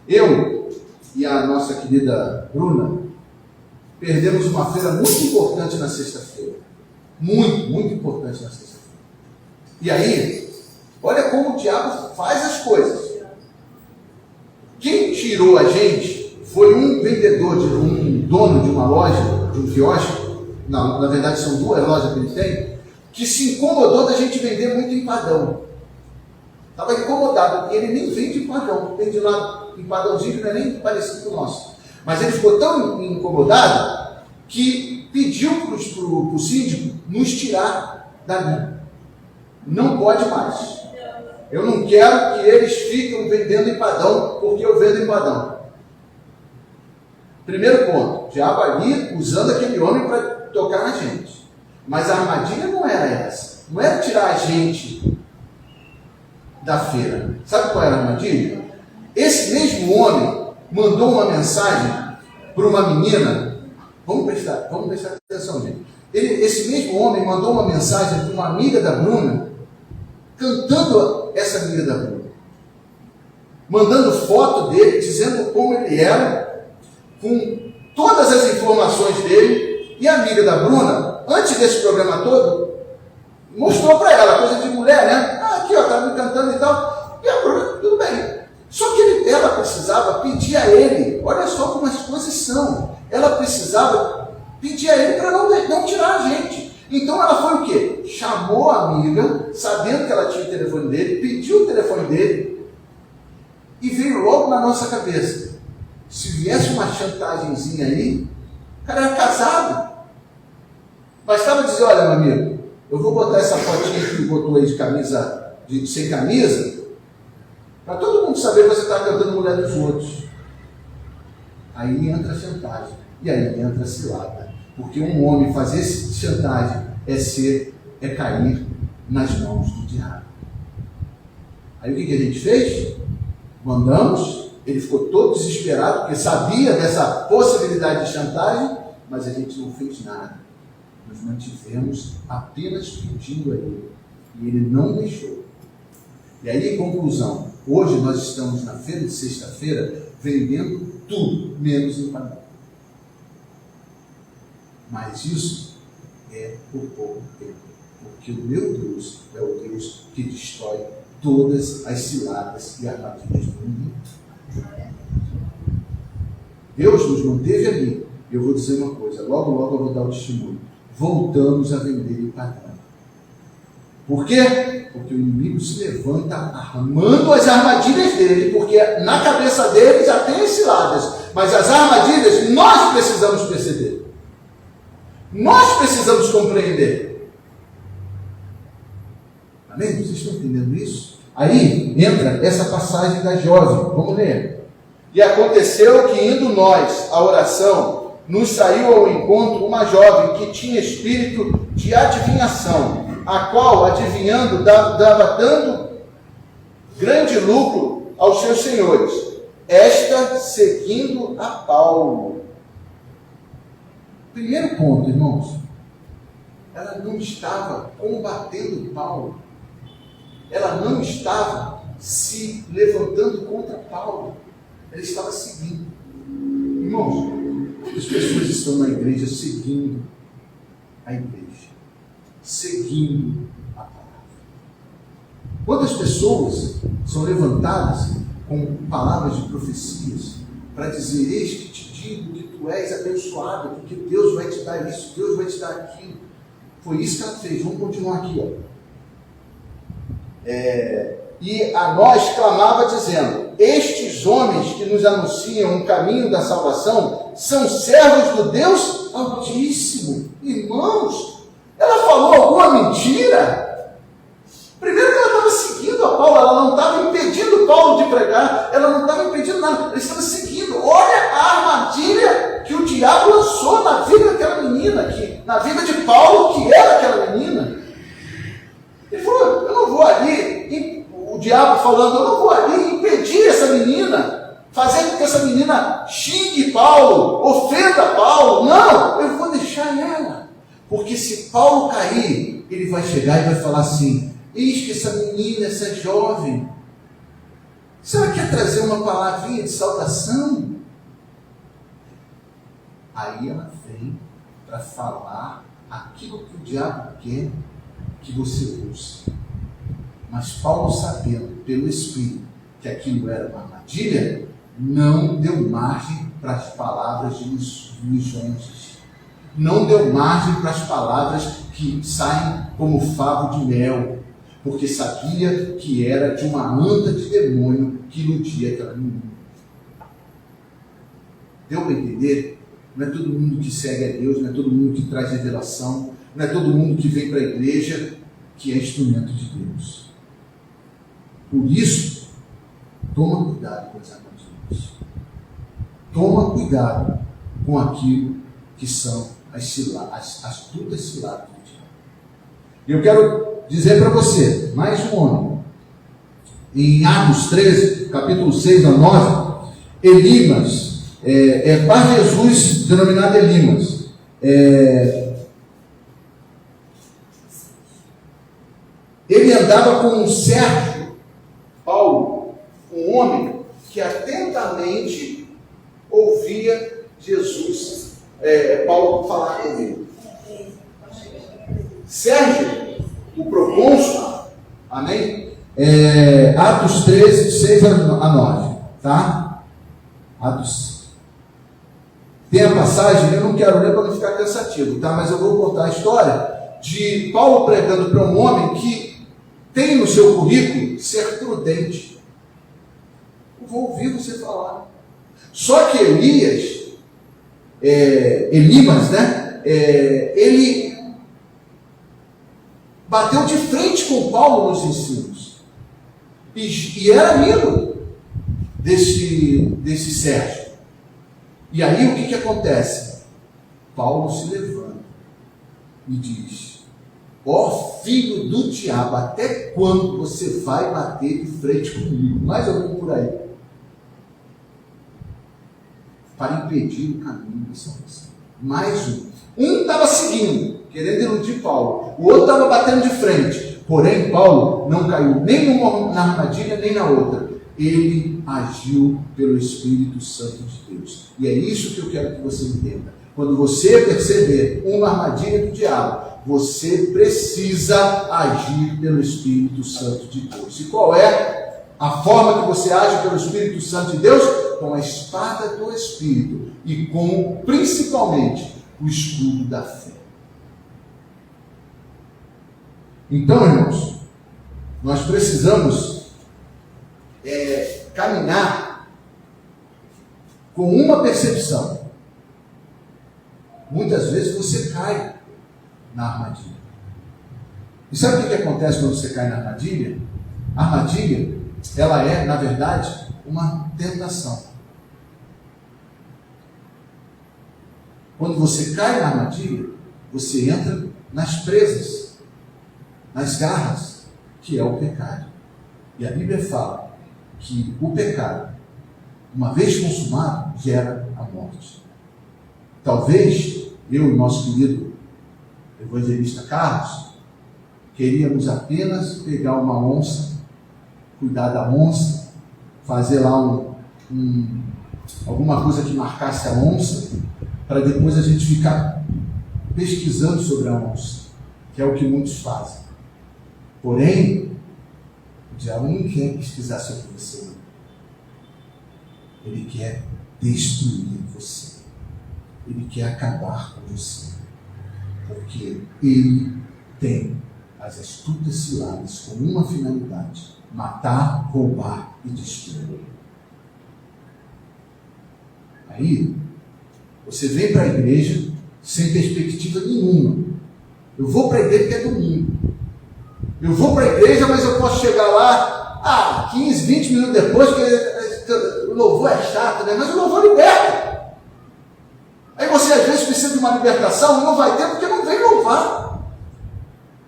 Eu e a nossa querida Bruna perdemos uma feira muito importante na sexta-feira. Muito importante na sexta-feira. E aí, olha como o diabo faz as coisas. Quem tirou a gente foi um vendedor, um dono de uma loja, de um quiosque. Não, na verdade são duas lojas que ele tem, que se incomodou da gente vender muito empadão. Estava incomodado, e ele nem vende empadão, vende lá empadãozinho que não é nem parecido com o nosso. Mas ele ficou tão incomodado que pediu para o síndico nos tirar dali. Não pode mais. Eu não quero que eles fiquem vendendo empadão, porque eu vendo empadão. Primeiro ponto, o diabo ali usando aquele homem para tocar na gente. Mas a armadilha não era essa. Não era tirar a gente da feira. Sabe qual era a armadilha? Esse mesmo homem mandou uma mensagem para uma menina. Vamos prestar atenção, gente. Esse mesmo homem mandou uma mensagem para uma amiga da Bruna, cantando essa amiga da Bruna. Mandando foto dele, dizendo como ele era, com todas as informações dele. E a amiga da Bruna, antes desse programa todo, mostrou para ela, coisa de mulher, né? Ah, aqui, ó, tá me cantando e tal. E a Bruna, tudo bem. Só que ela precisava pedir a ele, olha só como as coisas são. Ela precisava pedir a ele para não tirar a gente. Então ela foi o quê? Chamou a amiga, sabendo que ela tinha o telefone dele, pediu o telefone dele e veio logo na nossa cabeça. Se viesse uma chantagemzinha aí, o cara era casado. Bastava dizer, olha, meu amigo, eu vou botar essa fotinha que ele botou aí de camisa, sem camisa, para todo mundo saber que você está cantando mulher dos outros. Aí entra a chantagem. E aí entra a cilada. Porque um homem fazer chantagem é cair nas mãos do diabo. Aí o que a gente fez? Mandamos. Ele ficou todo desesperado, porque sabia dessa possibilidade de chantagem, mas a gente não fez nada. Nos mantivemos apenas pedindo a ele. E ele não deixou. E aí, em conclusão, hoje nós estamos na feira de sexta-feira vendendo tudo, menos empadão. Mas isso é por pouco tempo. Porque o meu Deus é o Deus que destrói todas as ciladas e armadilhas do mundo. Deus nos manteve ali. Eu vou dizer uma coisa, logo eu vou dar o testemunho. Voltamos a vender empadão. Por quê? Porque o inimigo se levanta armando as armadilhas dele, porque na cabeça dele já tem as ciladas, mas as armadilhas nós precisamos perceber. Nós precisamos compreender. Amém? Vocês estão entendendo isso? Aí entra essa passagem da jovem. Vamos ler. E aconteceu que, indo nós à oração, nos saiu ao encontro uma jovem que tinha espírito de adivinhação, a qual, adivinhando, dando grande lucro aos seus senhores, esta seguindo a Paulo. Primeiro ponto, irmãos, ela não estava combatendo Paulo. Ela não estava se levantando contra Paulo. Ela estava seguindo. Irmãos, as pessoas estão na igreja seguindo a igreja, seguindo a palavra. Quantas pessoas são levantadas com palavras de profecias para dizer: eis que te digo que tu és abençoado, porque Deus vai te dar isso, Deus vai te dar aquilo. Foi isso que ela fez. Vamos continuar aqui, ó. E a nós clamava dizendo: estes homens que nos anunciam o caminho da salvação são servos do Deus Altíssimo. Irmãos, ela falou alguma mentira? Primeiro que ela estava seguindo a Paulo, ela não estava impedindo Paulo de pregar, ela não estava impedindo nada, ela estava seguindo. Olha a armadilha que o diabo lançou na vida daquela menina, na vida de Paulo, que era aquela menina. Ele falou: eu não vou ali, o diabo falando, eu não vou ali impedir essa menina, fazer com que essa menina xingue Paulo, ofenda Paulo. Não, eu vou deixar ela. Porque se Paulo cair, ele vai chegar e vai falar assim: eis que essa menina, essa jovem, se ela quer trazer uma palavrinha de saudação, aí ela vem para falar aquilo que o diabo quer que você ouça. Mas Paulo, sabendo pelo Espírito que aquilo era uma armadilha, não deu margem para as palavras de lisonjas, não deu margem para as palavras que saem como favo de mel, porque sabia que era de uma anta de demônio que iludia aquela menina. Deu para entender? Não é todo mundo que segue a Deus, não é todo mundo que traz revelação, não é todo mundo que vem para a igreja que é instrumento de Deus. Por isso, toma cuidado com as armadilhas. Toma cuidado com aquilo que são as astutas ciladas do diabo. E eu quero dizer para você, mais um homem, em Atos 13, capítulo 6 a 9, Elimas, Bar-Jesus, denominado Elimas, ele andava com um Sérgio Paulo, um homem que atentamente ouvia Jesus, Paulo falar com ele. Sérgio, o procônsul, amém? Atos 13, 6 a 9, tá? Atos. Tem a passagem, eu não quero ler para não ficar cansativo, tá? Mas eu vou contar a história de Paulo pregando para um homem que tem no seu currículo ser prudente. Eu vou ouvir você falar. Só que Elimas, né? Ele bateu de frente com Paulo nos ensinos. E era amigo desse Sérgio. E aí o que acontece? Paulo se levanta e diz: ó filho do diabo, até quando você vai bater de frente comigo? Mais algum por aí? Para impedir o caminho da salvação. Mais um. Um estava seguindo, querendo iludir Paulo. O outro estava batendo de frente. Porém, Paulo não caiu nem na armadilha, nem na outra. Ele agiu pelo Espírito Santo de Deus. E é isso que eu quero que você entenda. Quando você perceber uma armadilha do diabo, você precisa agir pelo Espírito Santo de Deus. E qual é a forma que você age pelo Espírito Santo de Deus? Com a espada do Espírito e com, principalmente, o escudo da fé. Então, irmãos, nós precisamos caminhar com uma percepção. Muitas vezes você cai na armadilha. E sabe o que acontece quando você cai na armadilha? A armadilha, ela é, na verdade, uma tentação. Quando você cai na armadilha, você entra nas presas, nas garras, que é o pecado. E a Bíblia fala que o pecado, uma vez consumado, gera a morte. Talvez eu e nosso querido evangelista Carlos, queríamos apenas pegar uma onça, cuidar da onça, fazer lá alguma coisa que marcasse a onça, para depois a gente ficar pesquisando sobre a onça, que é o que muitos fazem. Porém, o diabo não quer pesquisar sobre você. Ele quer destruir você. Ele quer acabar com você. Porque ele tem as astutas ciladas com uma finalidade: matar, roubar e destruir. Aí, você vem para a igreja sem perspectiva nenhuma. Eu vou para a igreja porque é domingo. Eu vou para a igreja, mas eu posso chegar lá 15, 20 minutos depois, porque o louvor é chato, né? Mas o louvor liberta. Aí você às vezes precisa de uma libertação e não vai ter porque não vem louvar.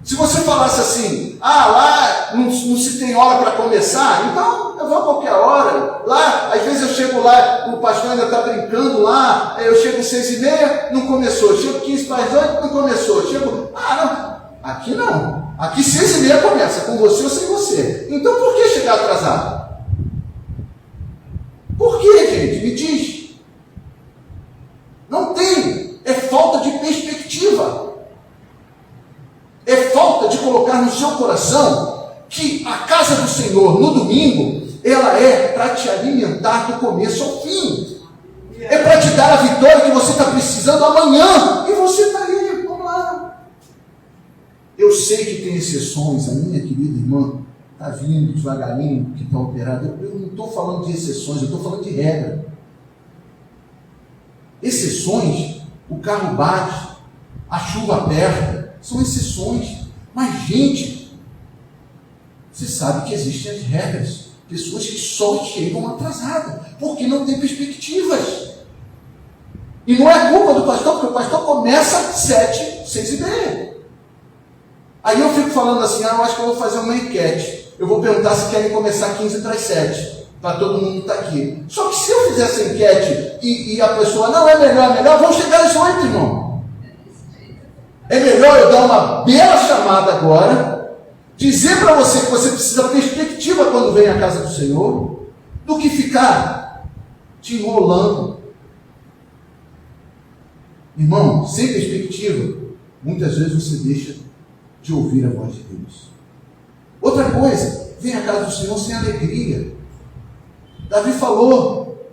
Se você falasse assim, lá não se tem hora para começar, então eu vou a qualquer hora. Lá, às vezes eu chego lá, o pastor ainda está brincando lá, eu chego 6h30, não começou. Chego 15 para as 8, não começou. Chego, não, aqui não. Aqui 6h30 começa, com você ou sem você. Então por que chegar atrasado? Por que, gente? Me diz. Não tem. É falta de perspectiva. É falta de colocar no seu coração que a casa do Senhor, no domingo, ela é para te alimentar do começo ao fim. É para te dar a vitória que você está precisando amanhã. E você está aí, vamos lá. Eu sei que tem exceções. A minha querida irmã está vindo devagarinho, que está operada. Eu não estou falando de exceções, eu estou falando de regra. Exceções, o carro bate, a chuva aperta, são exceções. Mas, gente, você sabe que existem as regras. Pessoas que só chegam atrasadas, porque não tem perspectivas. E não é culpa do pastor, porque o pastor começa às 7, 6h30. Aí eu fico falando assim, eu acho que eu vou fazer uma enquete. Eu vou perguntar se querem começar 15 para as 7, para todo mundo estar aqui. Só que se eu fizer essa enquete e a pessoa, não, é melhor, vão chegar às 8, irmão. É melhor eu dar uma bela chamada agora, dizer para você que você precisa de perspectiva quando vem à casa do Senhor, do que ficar te enrolando. Irmão, sem perspectiva, muitas vezes você deixa de ouvir a voz de Deus. Outra coisa, vem à casa do Senhor sem alegria. Davi falou,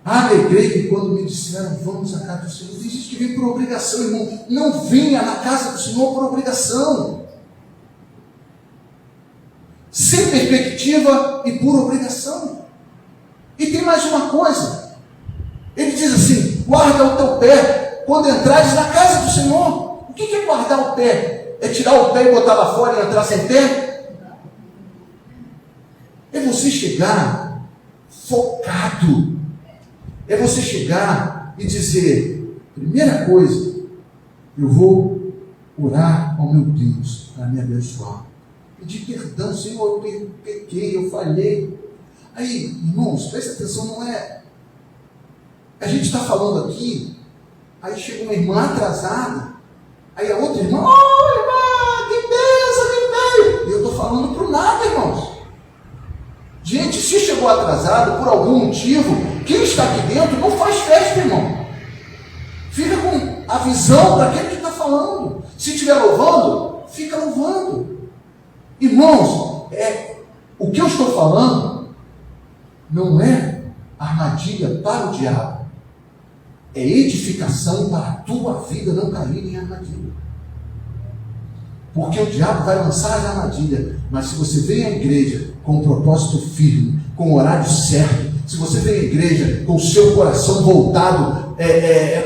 alegrei quando me disseram, vamos à casa do Senhor. Tem gente que vem por obrigação, irmão. Não venha na casa do Senhor por obrigação. Sem perspectiva e por obrigação. E tem mais uma coisa. Ele diz assim, guarda o teu pé quando entrares na casa do Senhor. O que é guardar o pé? É tirar o pé e botar lá fora e entrar sem pé? É você chegar focado. É você chegar e dizer, primeira coisa, eu vou orar ao meu Deus para me abençoar. Pedir perdão, Senhor, eu pequei, eu falhei. Aí, irmãos, presta atenção, não é... A gente está falando aqui, aí chega uma irmã atrasada, aí a outra irmã, irmã, que benção, que veio. E eu estou falando para o nada, irmãos. Gente, se chegou atrasado por algum motivo, quem está aqui dentro não faz festa, irmão. Fica com a visão para aquele que está falando. Se estiver louvando, fica louvando. Irmãos, o que eu estou falando não é armadilha para o diabo. É edificação para a tua vida não cair em armadilha. Porque o diabo vai lançar as armadilhas, mas se você vem à igreja com um propósito firme, com o horário certo, se você vem à igreja com o seu coração voltado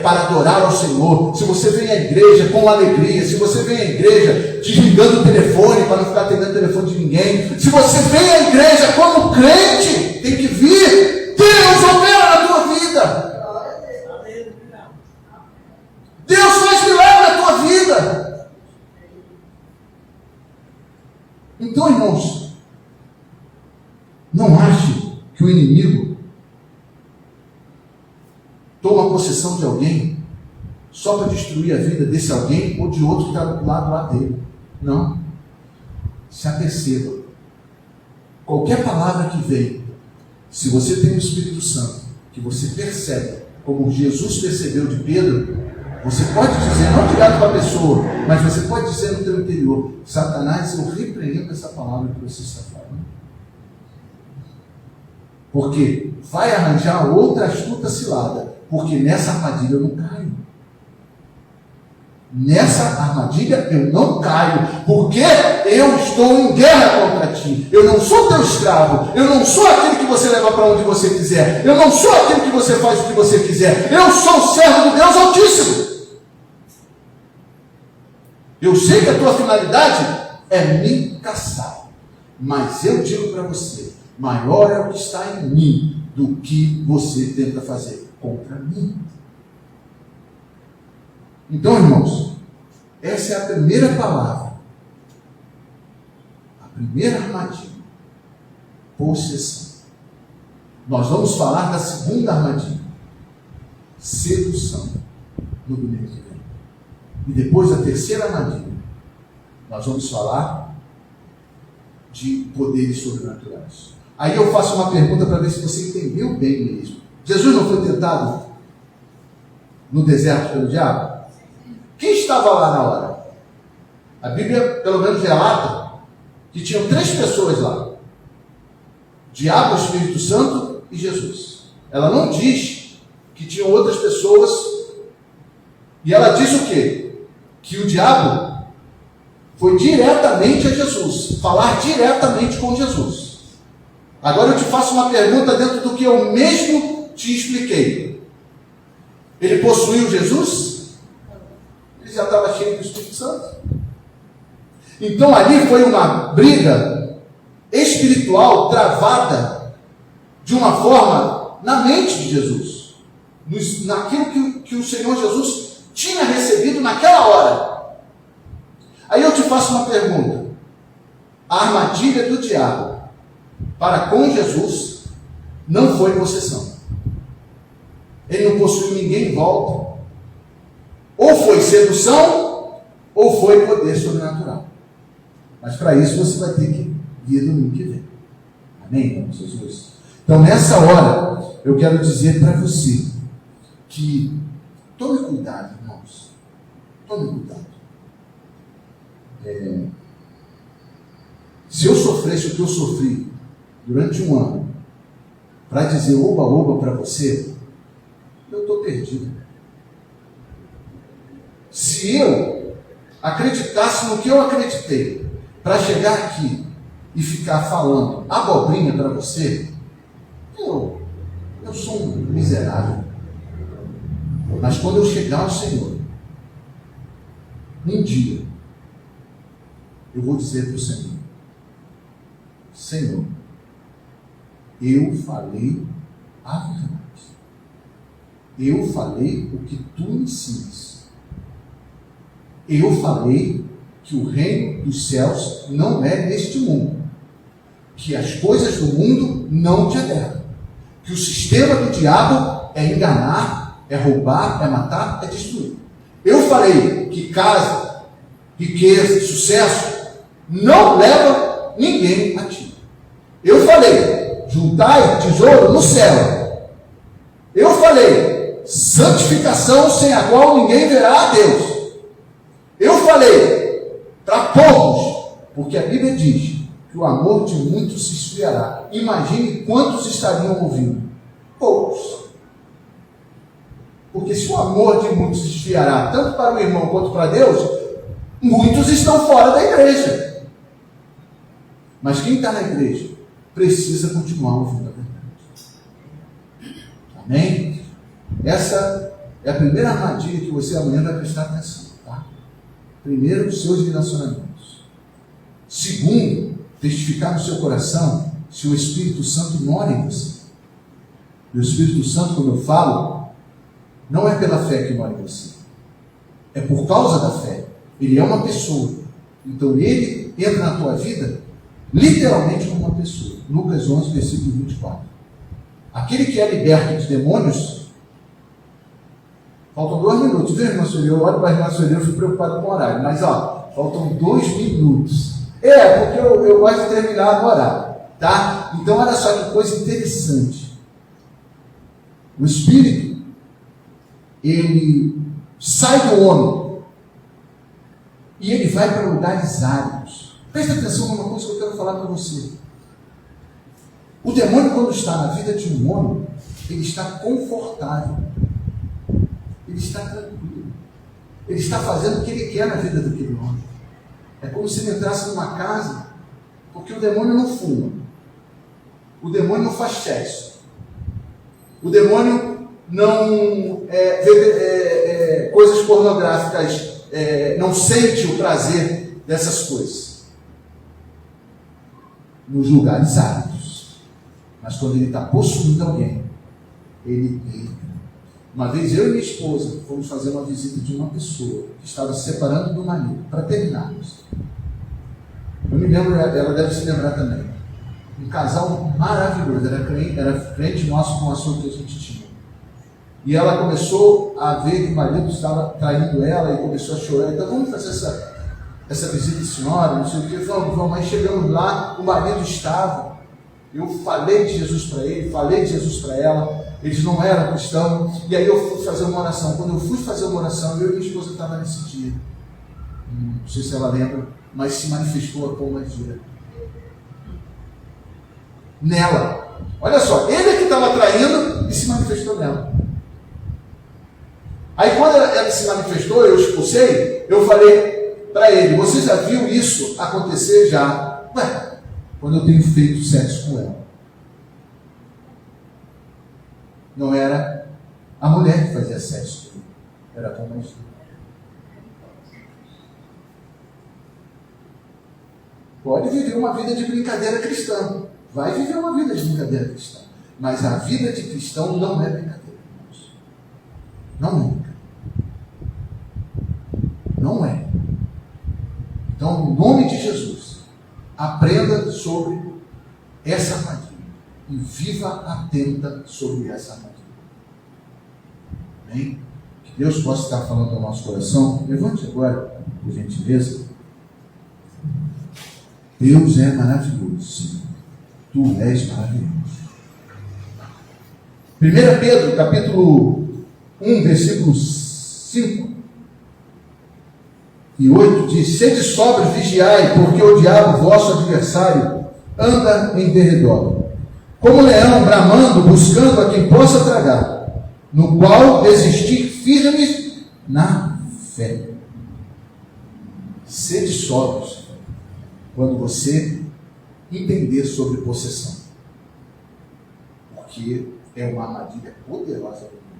para adorar ao Senhor, se você vem à igreja com alegria, se você vem à igreja desligando o telefone para não ficar atendendo o telefone de ninguém, se você vem à igreja como crente, tem que vir, Deus opera na tua vida. Deus faz milagre na tua vida. Então, irmãos, não ache que o inimigo toma possessão de alguém só para destruir a vida desse alguém ou de outro que está do lado lá dele. Não. Se aperceba. Qualquer palavra que vem, se você tem o Espírito Santo, que você percebe, como Jesus percebeu de Pedro, você pode dizer, não direto para a pessoa, mas você pode dizer no teu interior: Satanás, eu repreendo essa palavra que você está falando. Porque vai arranjar outra astuta cilada, porque nessa armadilha eu não caio. Nessa armadilha eu não caio, porque eu estou em guerra contra ti. Eu não sou teu escravo, eu não sou aquele que você leva para onde você quiser, eu não sou aquele que você faz o que você quiser, eu sou o servo do Deus Altíssimo. Eu sei que a tua finalidade é me caçar, mas eu digo para você: maior é o que está em mim do que você tenta fazer contra mim. Então, irmãos, essa é a primeira palavra, a primeira armadilha: possessão. Nós vamos falar da segunda armadilha: sedução, no domingo que vem. E depois da terceira armadilha, nós vamos falar de poderes sobrenaturais. Aí eu faço uma pergunta para ver se você entendeu bem mesmo. Jesus não foi tentado no deserto pelo diabo? Quem estava lá na hora? A Bíblia, pelo menos, relata que tinham 3 pessoas lá: diabo, Espírito Santo e Jesus. Ela não diz que tinham outras pessoas. E ela diz o quê? Que o diabo foi diretamente a Jesus, falar diretamente com Jesus. Agora eu te faço uma pergunta dentro do que eu mesmo te expliquei. Ele possuiu Jesus? Ele já estava cheio do Espírito Santo. Então ali foi uma briga espiritual travada de uma forma na mente de Jesus, naquilo que o Senhor Jesus tinha recebido naquela hora. Aí eu te faço uma pergunta: a armadilha do diabo para com Jesus não foi possessão. Ele não possuiu ninguém em volta. Ou foi sedução, ou foi poder sobrenatural. Mas para isso você vai ter que vir domingo que vem. Amém, irmão Jesus? Então nessa hora, eu quero dizer para você que tome cuidado, irmãos. Tome cuidado. Se eu sofresse o que eu sofri durante um ano, para dizer oba-oba para você, eu estou perdido. Se eu acreditasse no que eu acreditei, para chegar aqui e ficar falando abobrinha para você, eu sou um miserável. Mas quando eu chegar ao Senhor, um dia, eu vou dizer para o Senhor: Senhor, eu falei a verdade. Eu falei o que tu me ensinas. Eu falei que o reino dos céus não é neste mundo. Que as coisas do mundo não te agradam. Que o sistema do diabo é enganar, é roubar, é matar, é destruir. Eu falei que casa, riqueza, sucesso não leva ninguém a ti. Eu falei: juntai tesouro no céu. Eu falei: santificação sem a qual ninguém verá a Deus. Eu falei para poucos, porque a Bíblia diz que o amor de muitos se esfriará. Imagine quantos estariam ouvindo. Poucos. Porque se o amor de muitos se esfriará, tanto para o irmão quanto para Deus, muitos estão fora da igreja. Mas quem está na igreja precisa continuar ouvindo a verdade. Amém? Essa é a primeira armadilha que você amanhã vai prestar atenção. Tá? Primeiro, os seus relacionamentos. Segundo, testificar no seu coração se o Espírito Santo mora em você. E o Espírito Santo, como eu falo, não é pela fé que mora em você. É por causa da fé. Ele é uma pessoa. Então ele entra na tua vida literalmente como uma pessoa. Lucas 11, versículo 24. Aquele que é liberto dos demônios Faltam 2 minutos, viu, irmã Sueli? Eu olho para a irmã Sueli, eu fico preocupado com o horário. Mas, ó, faltam 2 minutos. Porque eu gosto de terminar no horário, tá? Então, olha só que coisa interessante. O Espírito, ele sai do homem e ele vai para lugares áridos. Presta atenção numa coisa que eu quero falar para você. O demônio, quando está na vida de um homem, ele está confortável. Ele está tranquilo. Ele está fazendo o que ele quer na vida daquele homem. É como se ele entrasse numa casa, porque o demônio não fuma. O demônio não faz sexo. O demônio não vê coisas pornográficas, não sente o prazer dessas coisas. Nos lugares áridos. Mas quando ele está possuindo alguém, ele entra. Uma vez eu e minha esposa fomos fazer uma visita de uma pessoa que estava se separando do marido, para terminarmos. Eu me lembro, ela deve se lembrar também. Um casal maravilhoso, era crente nosso com a sua que a gente tinha. E ela começou a ver que o marido estava traindo ela e começou a chorar. Então vamos fazer essa visita, senhora, não sei o que. Vamos. Aí chegamos lá, o marido estava. Eu falei de Jesus para ele, falei de Jesus para ela. Eles não eram cristãos. E aí eu fui fazer uma oração. Quando eu fui fazer uma oração, eu e minha esposa estava nesse dia. Não sei se ela lembra, mas se manifestou a pomadia nela. Olha só, ele é que estava traindo e se manifestou nela. Aí quando ela se manifestou, eu expulsei, eu falei para ele: você já viu isso acontecer? Já. Quando eu tenho feito sexo com ela. Não era a mulher que fazia sexo comigo, era com mais. Pode viver uma vida de brincadeira cristã. Vai viver uma vida de brincadeira cristã. Mas a vida de cristão não é brincadeira, irmãos. Não é brincadeira. Não é. Então, no nome de Jesus, aprenda sobre essa armadilha e viva atenta sobre essa armadilha. Amém? Que Deus possa estar falando ao nosso coração. Levante agora, por gentileza. Deus é maravilhoso, Senhor. Tu és maravilhoso. 1 Pedro, capítulo 1, versículos 5 e 8 diz: sede sóbrios, vigiai, porque o diabo, vosso adversário, anda em derredor, como leão bramando, buscando a quem possa tragar, no qual desistir firmes na fé. Sede sóbrios, quando você entender sobre possessão, porque é uma armadilha poderosa do mundo.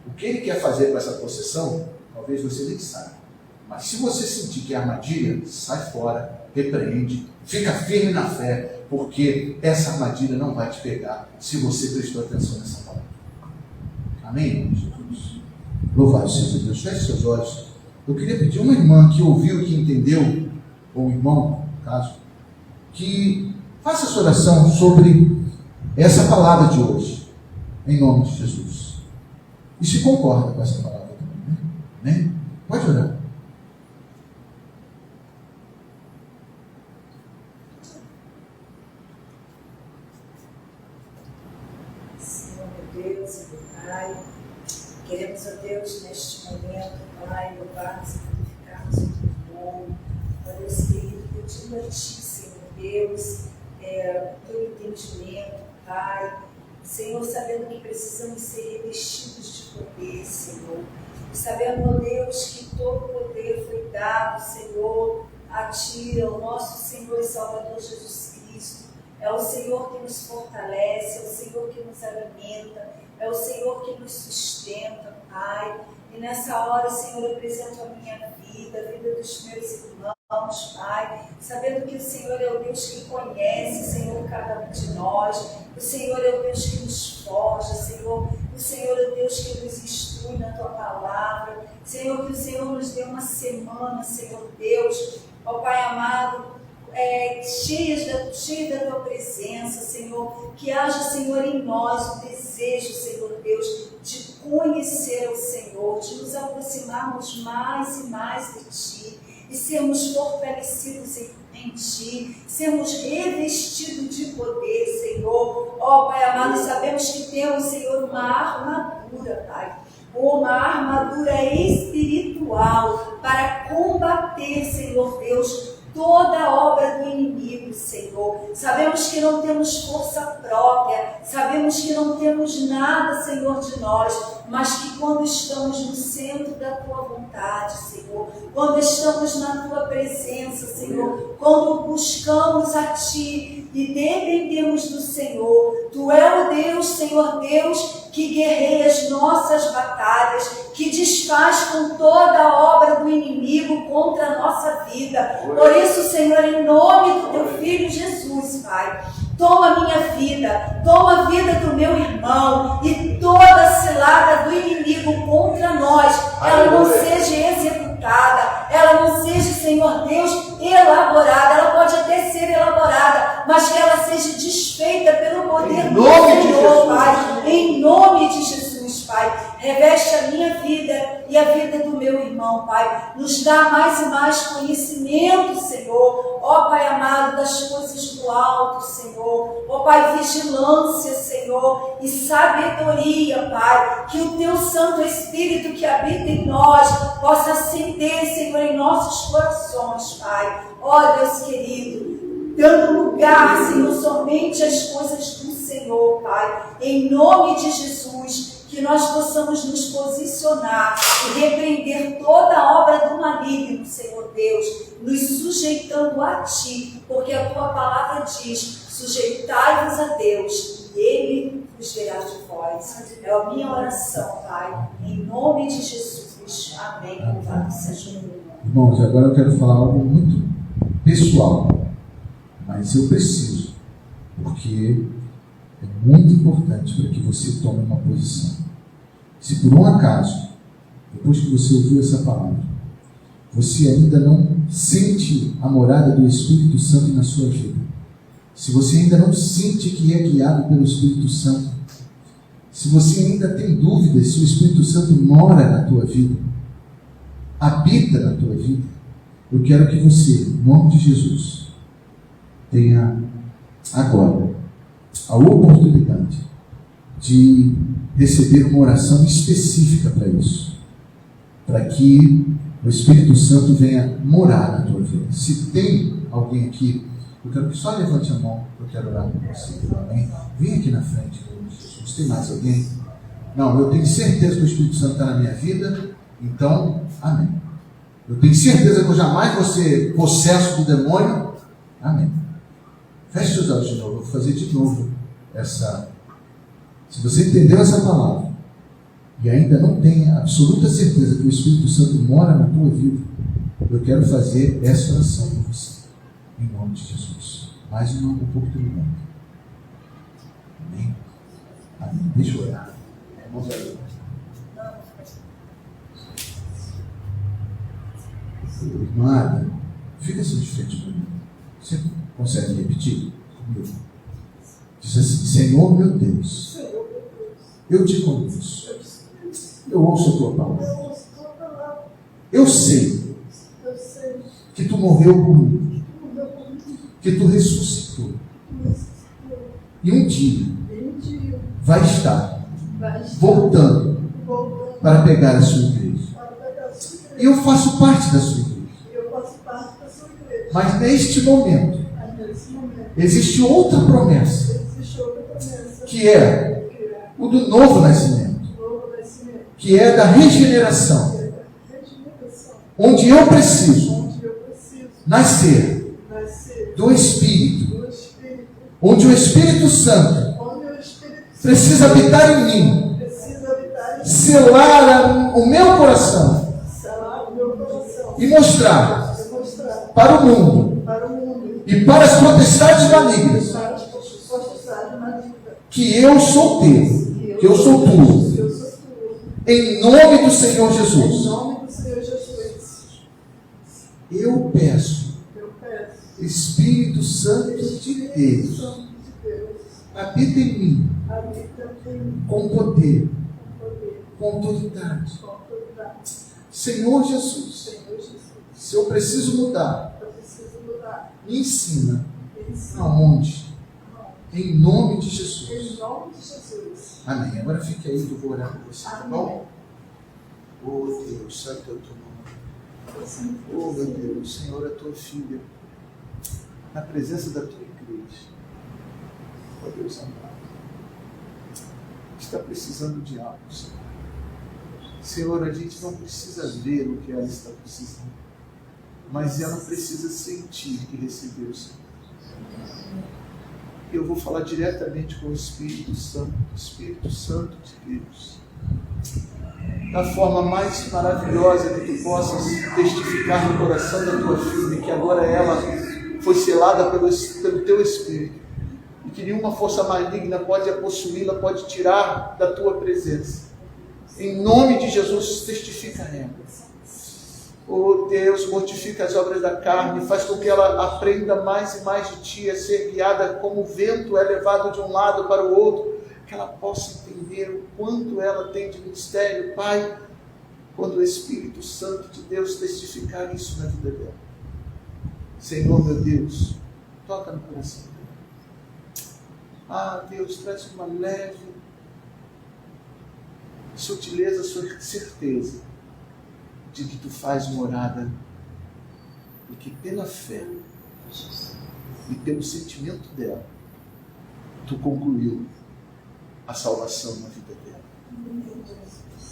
O que ele quer fazer com essa possessão, talvez você nem saiba. Mas se você sentir que é armadilha, sai fora, repreende, fica firme na fé, porque essa armadilha não vai te pegar se você prestou atenção nessa palavra. Amém, Jesus? Louvado seja Deus. Feche seus olhos. Eu queria pedir uma irmã que ouviu e que entendeu, ou um irmão, no caso, que faça essa oração sobre essa palavra de hoje, em nome de Jesus. E se concorda com essa palavra também, né? Amém? Pode orar. Senhor, meu Deus e meu Pai, queremos, ó Deus, neste momento, Pai, louvarmos e glorificarmos o teu nome. Ó Deus querido, pedindo a Ti, Senhor Deus, o teu entendimento, Pai. Senhor, sabendo que precisamos ser revestidos de poder, Senhor. E sabendo, ó Deus, que todo poder foi dado, Senhor, a Ti, ao nosso Senhor e Salvador Jesus Cristo. É o Senhor que nos fortalece, é o Senhor que nos alimenta, é o Senhor que nos sustenta, Pai. E nessa hora, Senhor, eu apresento a minha vida, a vida dos meus irmãos, Pai, sabendo que o Senhor é o Deus que conhece, Senhor, cada um de nós. O Senhor é o Deus que nos forja, Senhor. O Senhor é o Deus que nos instrui na Tua palavra. Senhor, que o Senhor nos dê uma semana, Senhor Deus, ó Pai amado, cheia da Tua presença, Senhor. Que haja, Senhor, em nós o desejo, Senhor Deus, de conhecer o Senhor, de nos aproximarmos mais e mais de Ti e sermos fortalecidos em Ti, sermos revestidos de poder, Senhor. Ó Pai amado, sabemos que temos, Senhor, uma armadura, Pai, uma armadura espiritual para combater, Senhor Deus, toda obra do inimigo, Senhor. Sabemos que não temos força própria, sabemos que não temos nada, Senhor, de nós, mas que quando estamos no centro da Tua vontade, Senhor, quando estamos na Tua presença, Senhor, quando buscamos a Ti e dependemos do Senhor, Tu é o Deus, Senhor Deus, que guerreia as nossas batalhas, que desfaz com toda a obra do inimigo contra a nossa vida. Por isso, Senhor, em nome do Teu Filho Jesus, Pai, toma a minha vida, toma a vida do meu irmão e toda a cilada do inimigo contra nós, ela não seja executada, ela não seja, Senhor Deus, elaborada. Ela pode até ser elaborada, mas que ela seja desfeita pelo poder do Senhor, Pai, em nome de Jesus, Pai. Reveste a minha vida e a vida do meu irmão, Pai. Nos dá mais e mais conhecimento, Senhor. Ó Pai amado, das coisas do alto, Senhor. Ó Pai, vigilância, Senhor, e sabedoria, Pai. Que o Teu Santo Espírito que habita em nós possa acender, Senhor, em nossos corações, Pai. Ó Deus querido, dando lugar, Senhor, somente às coisas do Senhor, Pai. Em nome de Jesus, que nós possamos nos posicionar e repreender toda a obra do maligno, Senhor Deus, nos sujeitando a Ti, porque a Tua palavra diz: sujeitai-vos a Deus e Ele vos verá de vós. É a minha oração, Pai, em nome de Jesus. Amém. Louvado seja o nome. Irmãos, agora eu quero falar algo muito pessoal, mas eu preciso, porque é muito importante para que você tome uma posição. Se por um acaso, depois que você ouviu essa palavra, você ainda não sente a morada do Espírito Santo na sua vida, se você ainda não sente que é guiado pelo Espírito Santo, se você ainda tem dúvidas se o Espírito Santo mora na tua vida, habita na tua vida, eu quero que você, em nome de Jesus, tenha agora a oportunidade de receber uma oração específica para isso, para que o Espírito Santo venha morar na tua vida. Se tem alguém aqui, eu quero que só levante a mão, eu quero orar por você. Amém? Vem aqui na frente, em nome de Jesus. Tem mais alguém? Não, eu tenho certeza que o Espírito Santo está na minha vida, então, amém. Eu tenho certeza que eu jamais vou ser possesso do demônio, amém. Feche os olhos de novo, eu vou fazer de novo essa. Se você entendeu essa palavra e ainda não tem absoluta certeza que o Espírito Santo mora na tua vida, eu quero fazer essa oração por você, em nome de Jesus. Mais uma oportunidade. Amém? Amém. Deixa eu orar. Vamos orar. Irmã, fica assim de frente para mim. Você consegue repetir comigo? Diz assim: Senhor meu Deus, eu te conheço, eu ouço a tua palavra, eu sei que tu morreu por mim, que tu ressuscitou, e um dia vai estar voltando para pegar a sua igreja, e eu faço parte da sua igreja, mas neste momento existe outra promessa, que é o do novo nascimento, que é da regeneração, onde eu preciso nascer do Espírito, onde o Espírito Santo precisa habitar em mim, selar o meu coração e mostrar para o mundo e para as potestades malignas que eu sou teu, que eu sou tu, em nome do Senhor Jesus. Eu peço, Espírito Santo de Deus, habita em mim com poder, com autoridade. Senhor Jesus, se eu preciso mudar, me ensina aonde. Em nome de Jesus. Amém. Agora fique aí que eu vou orar por você, tá bom? Oh Deus, santo é o teu nome. Oh meu Deus, Senhor, a tua filha, na presença da tua igreja, ó Deus amado, está precisando de algo, Senhor. Senhor, a gente não precisa ver o que ela está precisando, mas ela precisa sentir que recebeu o Senhor. Eu vou falar diretamente com o Espírito Santo de Deus, da forma mais maravilhosa que tu possas testificar no coração da tua filha, que agora ela foi selada pelo teu Espírito, e que nenhuma força maligna pode a possuí-la, pode tirar da tua presença. Em nome de Jesus, testifica ela. Oh Deus, mortifica as obras da carne, faz com que ela aprenda mais e mais de Ti, a ser guiada como o vento é levado de um lado para o outro, que ela possa entender o quanto ela tem de mistério, Pai, quando o Espírito Santo de Deus testificar isso na vida dela. Senhor, meu Deus, toca no coração dela. Ah, Deus, traz uma leve sutileza, certeza de que tu faz morada e que pela fé e pelo sentimento dela tu concluiu a salvação na vida dela.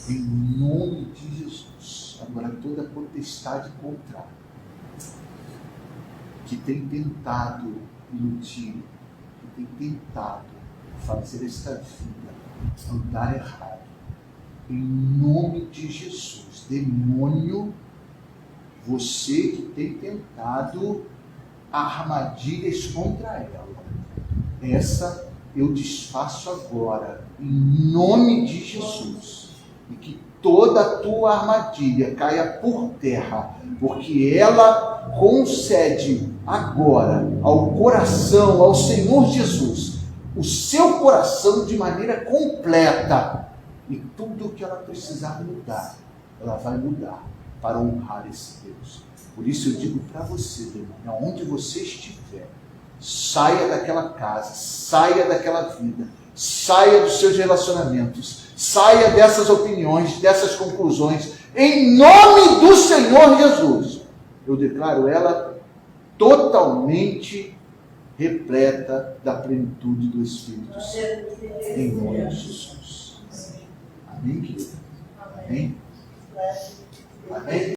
Em nome de Jesus. Agora toda potestade contrária que tem tentado iludir, que tem tentado fazer esta vida andar errado, em nome de Jesus, demônio, você que tem tentado armadilhas contra ela, essa eu desfaço agora, em nome de Jesus, e que toda a tua armadilha caia por terra, porque ela concede agora ao coração, ao Senhor Jesus, o seu coração de maneira completa. E tudo o que ela precisar mudar, ela vai mudar para honrar esse Deus. Por isso eu digo para você, demônio, aonde você estiver, saia daquela casa, saia daquela vida, saia dos seus relacionamentos, saia dessas opiniões, dessas conclusões, em nome do Senhor Jesus. Eu declaro ela totalmente repleta da plenitude do Espírito Santo, em nome de Jesus. Amém, querido? Amém? Amém?